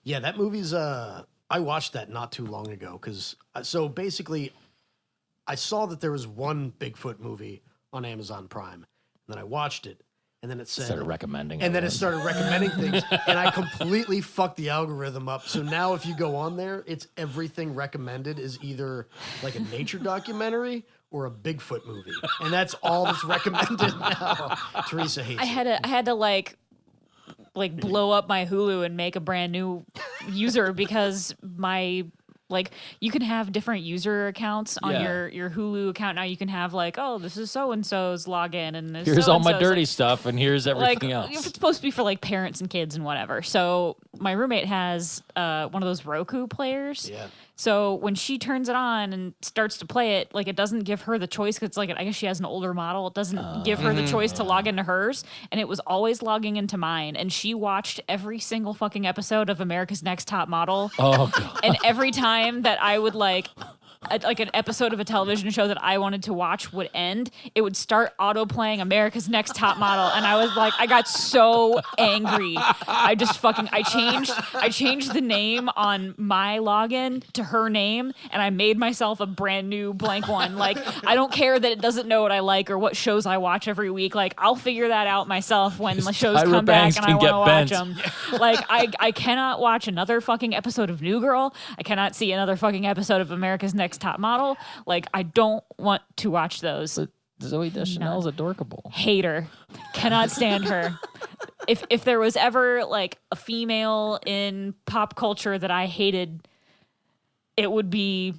yeah, that movie's I watched that not too long ago because so basically I saw that there was one Bigfoot movie on Amazon Prime, and then I watched it, and then it said started recommending and then it everyone. started recommending things, and I completely fucked the algorithm up. So now if you go on there, it's everything recommended is either a nature documentary or a Bigfoot movie, and that's all that's recommended now. Teresa hates I had to blow up my Hulu and make a brand new user because my you can have different user accounts on Yeah. your Hulu account now. You can have this is so and so's login, and this Here's all my so-and-so's, dirty stuff, and here's everything else. It's supposed to be for parents and kids and whatever. So my roommate has one of those Roku players. Yeah. So when she turns it on and starts to play it, it doesn't give her the choice because I guess she has an older model. It doesn't give her the choice to log into hers, and it was always logging into mine. And she watched every single fucking episode of America's Next Top Model. Oh god. And every time that I would an episode of a television show that I wanted to watch would end, it would start auto playing America's Next Top Model, and I was I got so angry. I changed the name on my login to her name, and I made myself a brand new blank one. I don't care that it doesn't know what I like or what shows I watch every week. I'll figure that out myself when the shows Tyra come Banks back and I can want get to watch bent. them. I cannot watch another fucking episode of New Girl. I cannot see another fucking episode of America's Next Top Model. I don't want to watch those. Zoe Deschanel's adorkable. Hate her. Cannot stand her. If there was ever a female in pop culture that I hated, it would be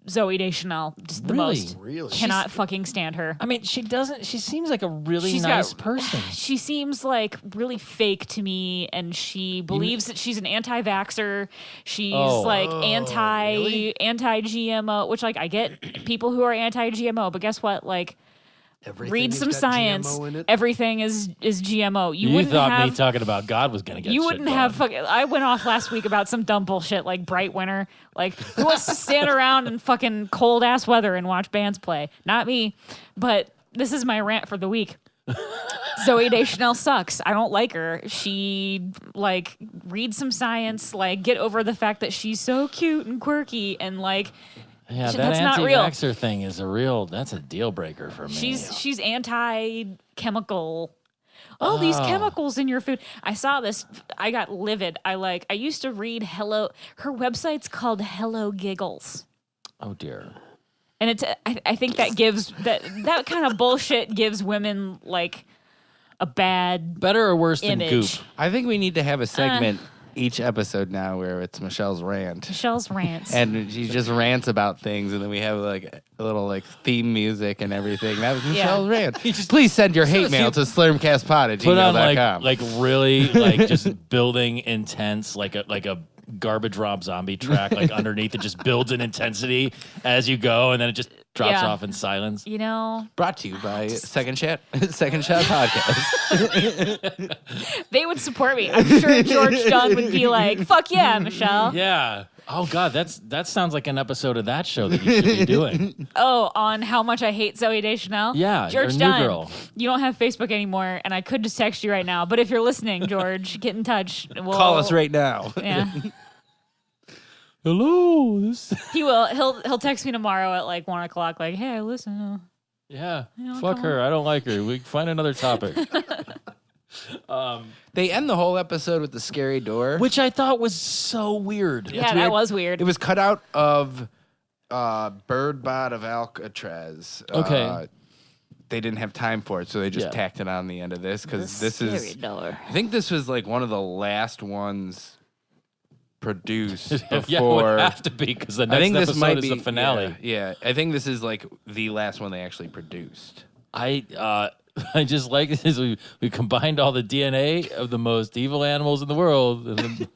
Zoe Deschanel. Just the Really? most. Really? Cannot fucking stand her. I mean, she seems like a really She's nice got- person. She seems like really fake to me, and she believes that she's an anti-vaxxer. She's like anti-GMO, which like I get people who are anti-GMO, but guess what? Like, Everything read has some got science. GMO in it. Everything is GMO. You wouldn't thought have me talking about God was going to get you shit wouldn't done. have fucking. I went off last week about some dumb bullshit like bright winter. Like, who wants to stand around in fucking cold ass weather and watch bands play? Not me. But this is my rant for the week. Zoe Deschanel sucks. I don't like her. She like read some science. Like, get over the fact that she's so cute and quirky and like. Yeah, that that's not real. anti-vaxxer thing is that's a deal breaker for me. She's anti-chemical. Oh, these chemicals in your food. I saw this. I got livid. I used to read Hello. Her website's called Hello Giggles. Oh dear. And it's I think that gives that kind of bullshit gives women like a bad Better or worse image. than Goop? I think we need to have a segment each episode now where it's Michelle's rant. Michelle's rants. And she just rants about things, and then we have like a little like theme music and everything. That was Michelle's rant. Please send your hate mail to slurmcastpod@gmail.com. Put on like really like just building intense like a garbage Rob Zombie track like underneath it just builds in intensity as you go, and then it just drops Yeah. off in silence. You know, Brought to you by Second Shot Podcast. they would support me. I'm sure George Dunn would be like, "Fuck yeah, Michelle." Yeah. Oh God, that sounds like an episode of that show that you should be doing. Oh, on how much I hate Zoe Deschanel? Yeah, George your new Dunn, girl. you don't have Facebook anymore, and I could just text you right now. But if you're listening, George, get in touch. Call us right now. Yeah, Hello. he will. He'll text me tomorrow at like 1:00. Like, hey, listen. Yeah. know, Fuck come her. I don't like her. We find another topic. They end the whole episode with the scary door. Which I thought was so weird. Yeah, that was weird. It was cut out of Birdbot of Alcatraz. Okay. They didn't have time for it, so they just Yeah. tacked it on the end of this because this is. door. I think this was like one of the last ones produced Yeah, it before. would have to be because the I next think this episode might is be the finale. Yeah, I think this is like the last one they actually produced. I just like this. We combined all the DNA of the most evil animals in the world, and then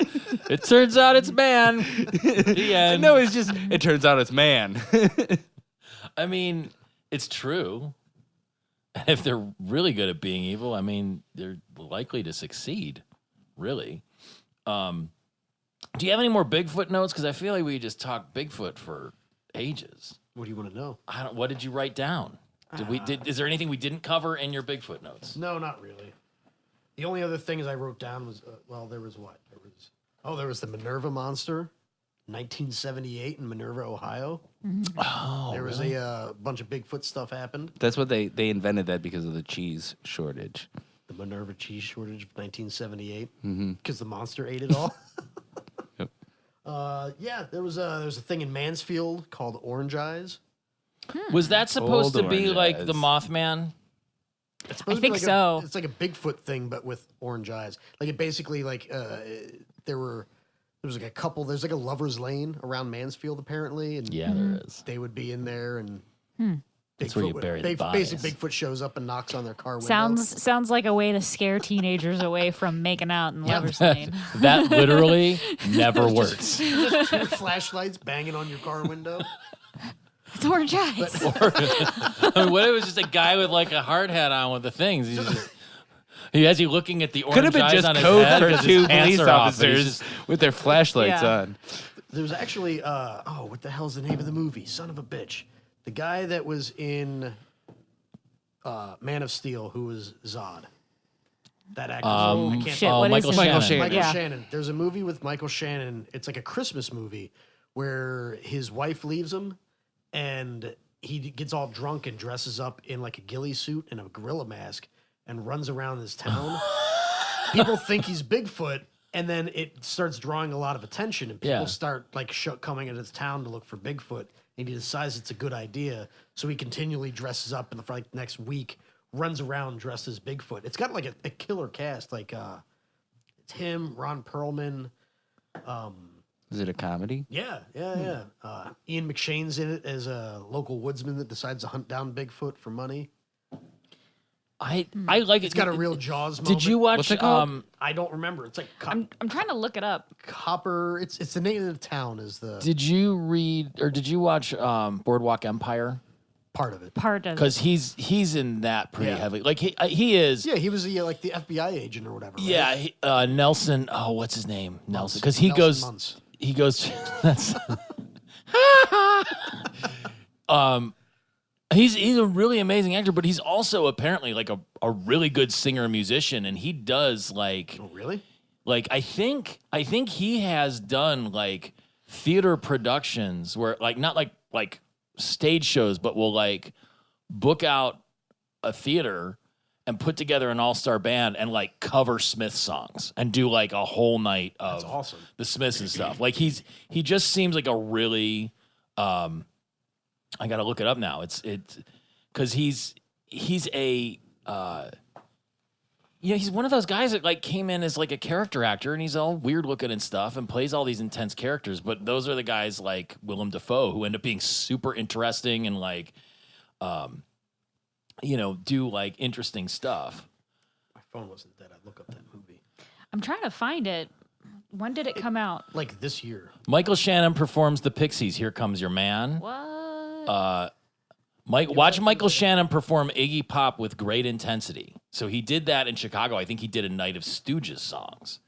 it turns out it's man. The end. No, it's just. It turns out it's man. I mean, it's true. And if they're really good at being evil, I mean, they're likely to succeed. Really. Do you have any more Bigfoot notes? Because I feel like we just talked Bigfoot for ages. What do you want to know? What did you write down? Is there anything we didn't cover in your Bigfoot notes? No, not really. The only other things I wrote down was, there was what? There was the Minerva monster, 1978 in Minerva, Ohio. Oh, There was a bunch of Bigfoot stuff happened. That's what they invented that because of the cheese shortage. The Minerva cheese shortage of 1978 because the monster ate it all. Yep. There was a thing in Mansfield called Orange Eyes. Was that supposed Old to be orange like eyes. the Mothman? It's supposed I to be think like so. It's like a Bigfoot thing, but with orange eyes. Like it basically there was like a couple. There's like a lovers lane around Mansfield apparently, and Yeah, there is. they would be in there, and That's where you bury the bodies. Basically, Bigfoot shows up and knocks on their car window. Sounds like a way to scare teenagers away from making out in Lover's Lane. That literally never works. Two flashlights banging on your car window. It's Orange Eyes. What if it was just a guy with like a hard hat on with the things? He has you looking at the orange Could have been eyes just on his code head for 'cause his two pants police are off, and he's officers just- with their flashlights Yeah. on. There was actually, what the hell's the name of the movie? Son of a bitch. The guy that was in Man of Steel, who was Zod. That actor. I can't Shit, what is Michael it? Shannon. Michael Yeah. Shannon. There's a movie with Michael Shannon. It's like a Christmas movie where his wife leaves him and he gets all drunk and dresses up in like a ghillie suit and a gorilla mask and runs around this town. People think he's Bigfoot, and then it starts drawing a lot of attention, and people Yeah. start like coming into this town to look for Bigfoot. And he decides it's a good idea, so he continually dresses up, and for like next week runs around dressed as Bigfoot. It's got like a killer cast, like it's him, Ron Perlman. Is it a comedy? Yeah. Ian McShane's in it as a local woodsman that decides to hunt down Bigfoot for money. I like it. It's got a real Jaws moment. Did you watch? What's it called? I don't remember. It's like I'm trying to look it up. Copper. It's the name of the town is the Did you read or did you watch Boardwalk Empire? part of it. Part of Because he's in that pretty Yeah. heavily. Like he is. Yeah, he was the like the FBI agent or whatever. Right? Yeah, Nelson. Oh, what's his name? Nelson. Because Nelson he Muntz. goes. That's. He's a really amazing actor, but he's also apparently like a really good singer and musician, and he does like Oh, really? like I think he has done like theater productions where like not like stage shows, but will like book out a theater and put together an all-star band and like cover Smith songs and do like a whole night of That's awesome. the Smiths and stuff. Like he just seems like a really I gotta look it up now. It's because he's a he's one of those guys that like came in as like a character actor and he's all weird looking and stuff and plays all these intense characters. But those are the guys like Willem Dafoe who end up being super interesting and like do like interesting stuff. My phone wasn't dead. I'd look up that movie. I'm trying to find it. When did it come out? Like this year. Michael Shannon performs the Pixies' "Here Comes Your Man." What? Watch Michael Shannon perform Iggy Pop with great intensity. So he did that in Chicago. I think he did a night of Stooges songs.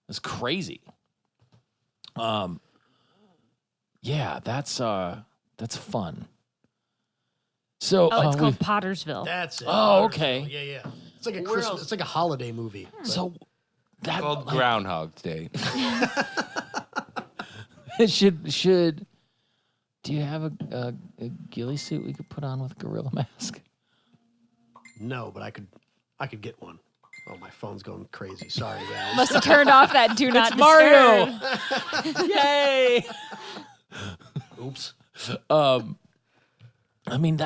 It's crazy. Yeah, that's fun. So It's called Pottersville. That's it. Oh, okay. Yeah, yeah. It's like a Christmas. It's like a holiday movie. so that Called Groundhog's Day. it should. Do you have a ghillie suit we could put on with a gorilla mask? No, but I could get one. Oh, my phone's going crazy. Sorry, guys. Must have turned off that do not Mario! disturb. Yay! Oops. I mean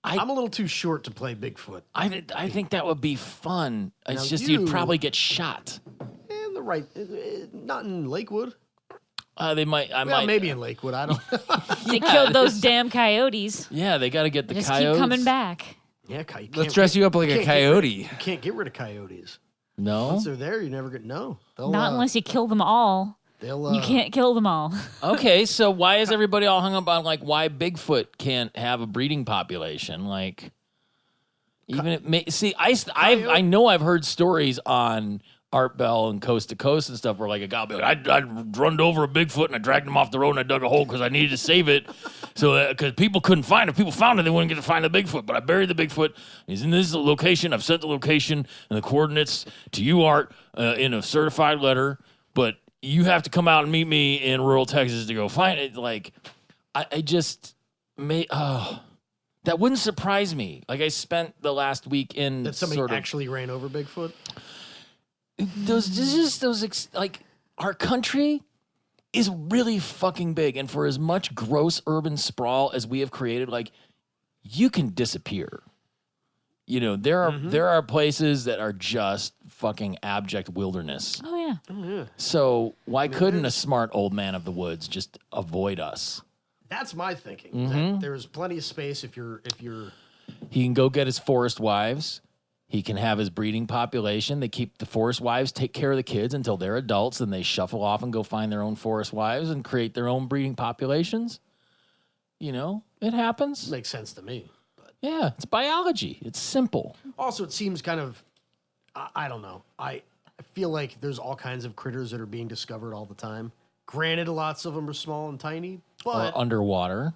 I'm a little too short to play Bigfoot. I think that would be fun. It's Now just you- you'd probably get shot. And the right, not in Lakewood. They might. I Well, might. maybe in Lakewood. I don't. They killed those damn coyotes. Yeah, they got to get the They just coyotes. keep coming back. Yeah, you can't Let's dress you up like a can't coyote. You can't get rid of coyotes. No. Once they're there, you never get no. They'll, Not unless you kill them all. they'll. You can't kill them all. Okay, so why is everybody all hung up on like why Bigfoot can't have a breeding population? Like, even it may, see, I know I've heard stories on Art Bell and Coast to Coast and stuff where like a guy will be like, I runned over a Bigfoot and I dragged him off the road and I dug a hole because I needed to save it, so because people couldn't find it. If people found it, they wouldn't get to find the Bigfoot. But I buried the Bigfoot. He's in this location. I've sent the location and the coordinates to you, Art, in a certified letter. But you have to come out and meet me in rural Texas to go find it. Like, I just may. That wouldn't surprise me. Like I spent the last week in that somebody sort of actually ran over Bigfoot. like our country is really fucking big, and for as much gross urban sprawl as we have created, like you can disappear. You know, there are places that are just fucking abject wilderness. Oh, yeah. So why couldn't a smart old man of the woods just avoid us? That's my thinking. That there's plenty of space if you're. He can go get his forest wives. He can have his breeding population. They keep the forest wives take care of the kids until they're adults, then they shuffle off and go find their own forest wives and create their own breeding populations. You know, it happens. Makes sense to me. But Yeah, it's biology. It's simple. also, it seems kind of. I don't know. I feel like there's all kinds of critters that are being discovered all the time. Granted, lots of them are small and tiny, but Or underwater.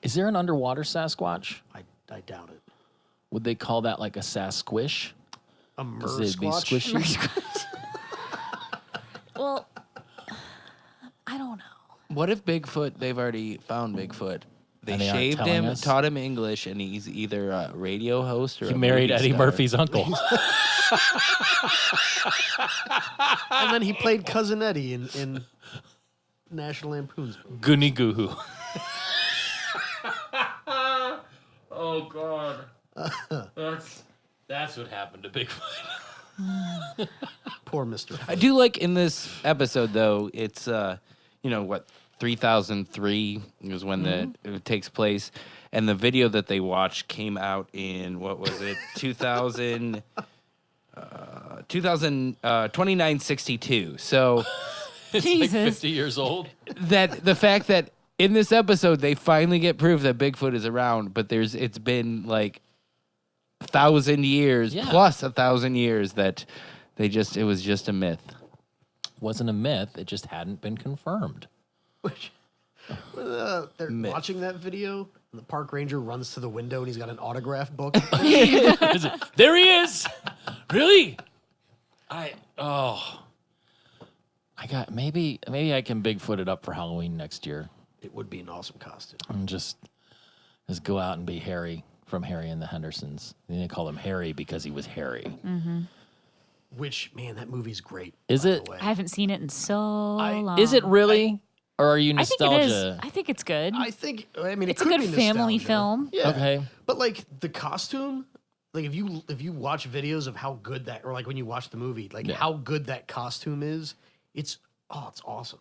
Is there an underwater Sasquatch? I doubt it. Would they call that like a Sasquish? A 'Cause they'd be Mersquatch? squishy. Well, I don't know. What if Bigfoot, they've already found Bigfoot? They And they aren't shaved telling him, us? taught him English, and he's either a radio host or He a married movie Eddie star. Murphy's uncle. And then he played Cousin Eddie in National Lampoon's movie. Goonie Goo. Oh God. That's what happened to Bigfoot. Poor Mr. I do like in this episode though. It's 3003 is when it takes place, and the video that they watched came out in what was it 2962. So It's Jesus. like 50 years old. that the fact that in this episode they finally get proof that Bigfoot is around, but it's been like 1,000 years plus 1,000 years that it was just a myth. Wasn't a myth. It just hadn't been confirmed. They're watching that video, and the park ranger runs to the window, and he's got an autograph book. There he is. Really? Maybe I can Bigfoot it up for Halloween next year. It would be an awesome costume. And just go out and be Harry from Harry and the Hendersons. They call him Harry because he was hairy. Which, man, that movie's great. Is by it? the way. I haven't seen it in so long. Is it really? Or are you I think nostalgia? it is. I think it's good. I think. I mean, It's it a could good be family nostalgia. film. Yeah. Okay. But like the costume, like if you watch videos of how good that, or like when you watch the movie, like how good that costume is, it's awesome.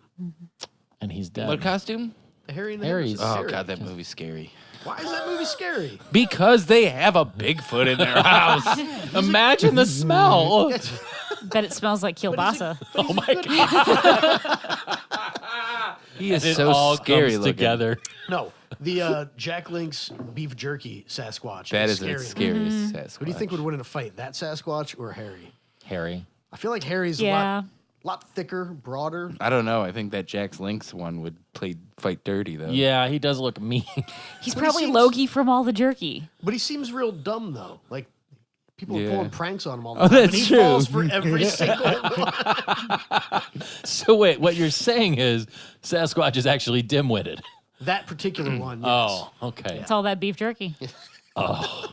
And he's dead. What costume? Harry and the Harry's- Hendersons. Oh Harry. god, that movie's scary. Why is that movie scary? Because they have a Bigfoot in their house. Imagine the smell. Bet it smells like kielbasa. Oh my god. He is It so all scary comes looking. together. No, the Jack Link's beef jerky Sasquatch. That is is the scary. scariest Sasquatch. Who do you think would win in a fight, that Sasquatch or Harry? Harry. I feel like Harry's Yeah. a lot thicker, broader. I don't know. I think that Jack Link's one would fight dirty though. Yeah, he does look mean. He's But he probably seems- Loki from all the jerky. But he seems real dumb though. Like people are Yeah. pulling pranks on him all the Oh, time. that's and he true. falls for every single one. So wait, what you're saying is Sasquatch is actually dim-witted. That particular one. Yes. Oh, okay. It's all that beef jerky. I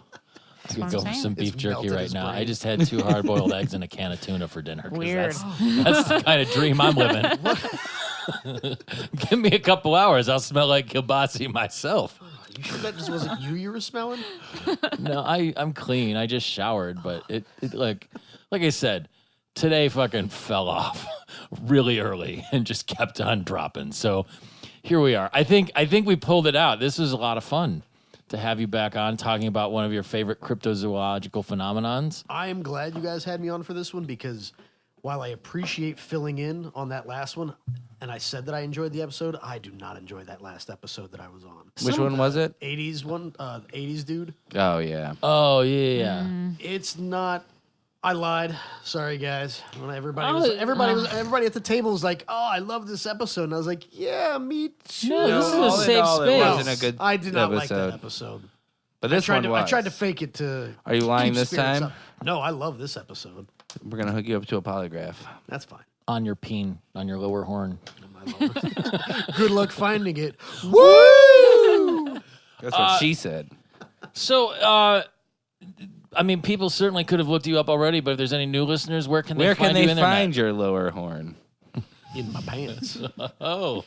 could what go I'm for saying. some beef It's jerky melted right his now. I brain. just had 2 hard-boiled eggs and a can of tuna for dinner. 'Cause Weird. That's the kind of dream I'm living. Give me a couple hours, I'll smell like kielbasa myself. You sure that just wasn't you were smelling? No, I'm clean. I just showered, but it like I said, today fucking fell off really early and just kept on dropping. So here we are. I think we pulled it out. This was a lot of fun to have you back on talking about one of your favorite cryptozoological phenomenons. I am glad you guys had me on for this one because while I appreciate filling in on that last one, and I said that I enjoyed the episode, I do not enjoy that last episode that I was on. Which one was it? 80s one, 80s dude. Oh yeah. Oh yeah. It's not. I lied. Sorry, guys. When everybody at the table was like, "Oh, I love this episode," and I was like, "Yeah, me too." No, this is a all in safe all, it space. wasn't a good I did not like that episode. episode. But this one was. I tried to fake it to. Are you lying keep this spirits time? up. No, I love this episode. We're gonna hook you up to a polygraph. That's fine. On your peen, on your lower horn. Good luck finding it. Woo! That's what she said. So, I mean, people certainly could have looked you up already, but if there's any new listeners, where can they Where find can you they in the net? find your lower horn? In my pants. Oh,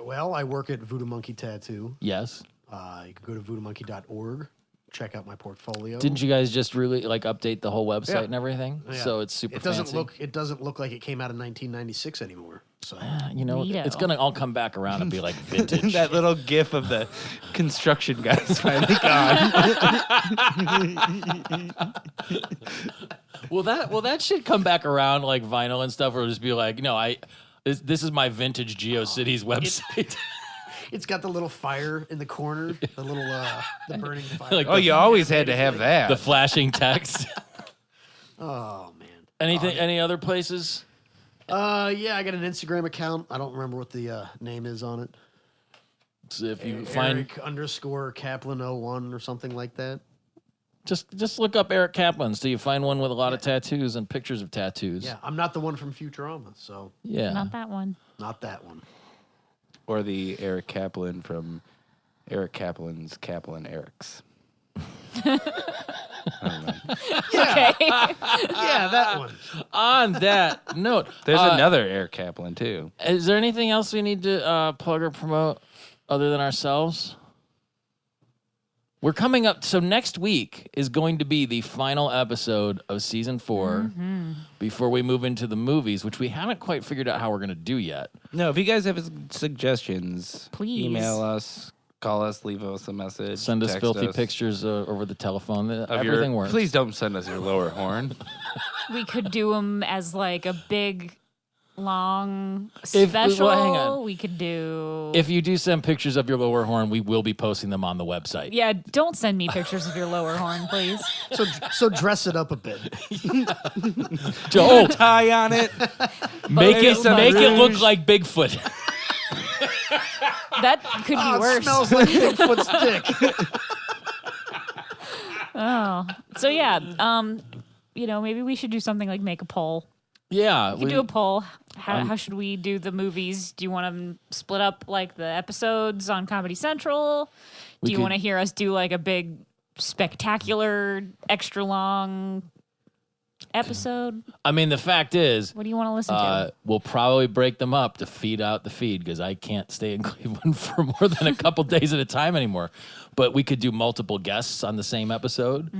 Well, I work at Voodoo Monkey Tattoo. yes. You can go to voodoomonkey.org. Check out my portfolio. Didn't you guys just really update the whole website Yeah. and everything? Yeah. So it's super It doesn't fancy. look like it came out in 1996 anymore. So You know, Neato. it's gonna all come back around and be like vintage. That little gif of the construction guys finally gone. Will that shit come back around like vinyl and stuff, or just be like, no, this is my vintage GeoCities website. it's got the little fire in the corner, the little the burning fire. Like Oh, you always had to have that. the flashing text. Oh man. Anything? Any other places? Yeah, I got an Instagram account. I don't remember what the name is on it. So if you find Eric_Kaplan01 or something like that. just look up Eric Kaplan, so you find one with a lot of tattoos and pictures of tattoos. Yeah, I'm not the one from Futurama, so Yeah. Not that one. not that one. Or the Eric Kaplan from Eric Kaplan's Kaplan Erics. Yeah, yeah, that one. On that note, There's another Eric Kaplan too. is there anything else we need to plug or promote other than ourselves? We're coming up. So next week is going to be the final episode of season 4 before we move into the movies, which we haven't quite figured out how we're going to do yet. No, if you guys have suggestions, Please. email us, call us, leave us a message. Send us text filthy us pictures over the telephone. of Everything your, works. Please don't send us your lower horn. We could do them as like a big, long If- special. well, hang on. We could do. If you do send pictures of your lower horn, we will be posting them on the website. Yeah, don't send me pictures of your lower horn, please. So dress it up a bit. Oh, Tie on it. make Maybe it some look rouge. like Bigfoot. That could be It worse. smells like Bigfoot's dick. Oh, so yeah, maybe we should do something like make a poll. Yeah, We could do a poll. How should we do the movies? Do you want them split up like the episodes on Comedy Central? Do you could- want to hear us do like a big, spectacular, extra long episode? I mean, the fact is, What do you want to listen to? we'll probably break them up to feed out the feed because I can't stay in Cleveland for more than a couple days at a time anymore. But we could do multiple guests on the same episode.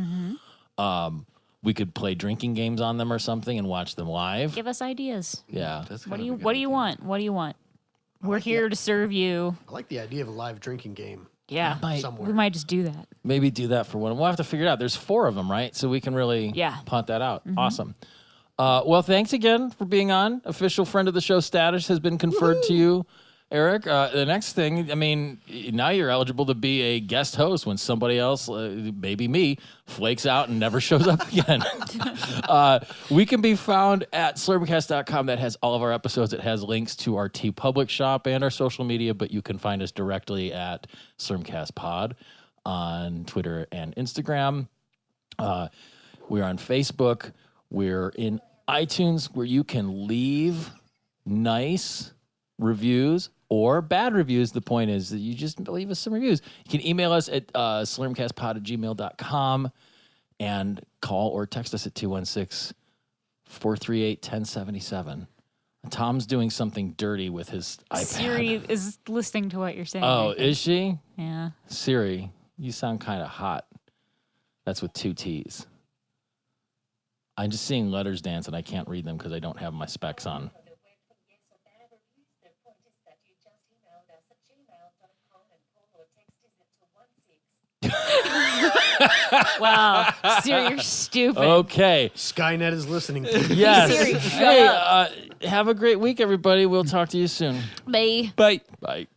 We could play drinking games on them or something and watch them live. Give us ideas. Yeah. What do you want? What do you want? We're here to serve you. I like the idea of a live drinking game Yeah. somewhere. We might just do that. Maybe do that for one. We'll have to figure it out. There's 4 of them, right? So we can really punt that out. Awesome. Well, thanks again for being on. Official friend of the show status has been conferred to you, Eric. The next thing, I mean, now you're eligible to be a guest host when somebody else, maybe me, flakes out and never shows up again. We can be found at slurmcast.com. That has all of our episodes. It has links to our TeePublic shop and our social media, but you can find us directly at slurmcastpod on Twitter and Instagram. We're on Facebook. We're in iTunes, where you can leave nice reviews or bad reviews. The point is that you just leave us some reviews. You can email us at slurmcastpod@gmail.com and call or text us at 216-438-1077. Tom's doing something dirty with his iPad. Siri is listening to what you're saying. Oh, I think. is she? Yeah. Siri, you sound kind of hot. That's with 2 T's. I'm just seeing letters dance and I can't read them because I don't have my specs on. Wow. Siri, you're stupid. Okay. Skynet is listening to you. Yes. Siri, shut Hey, up. have a great week, everybody. We'll talk to you soon. Bye. Bye. Bye.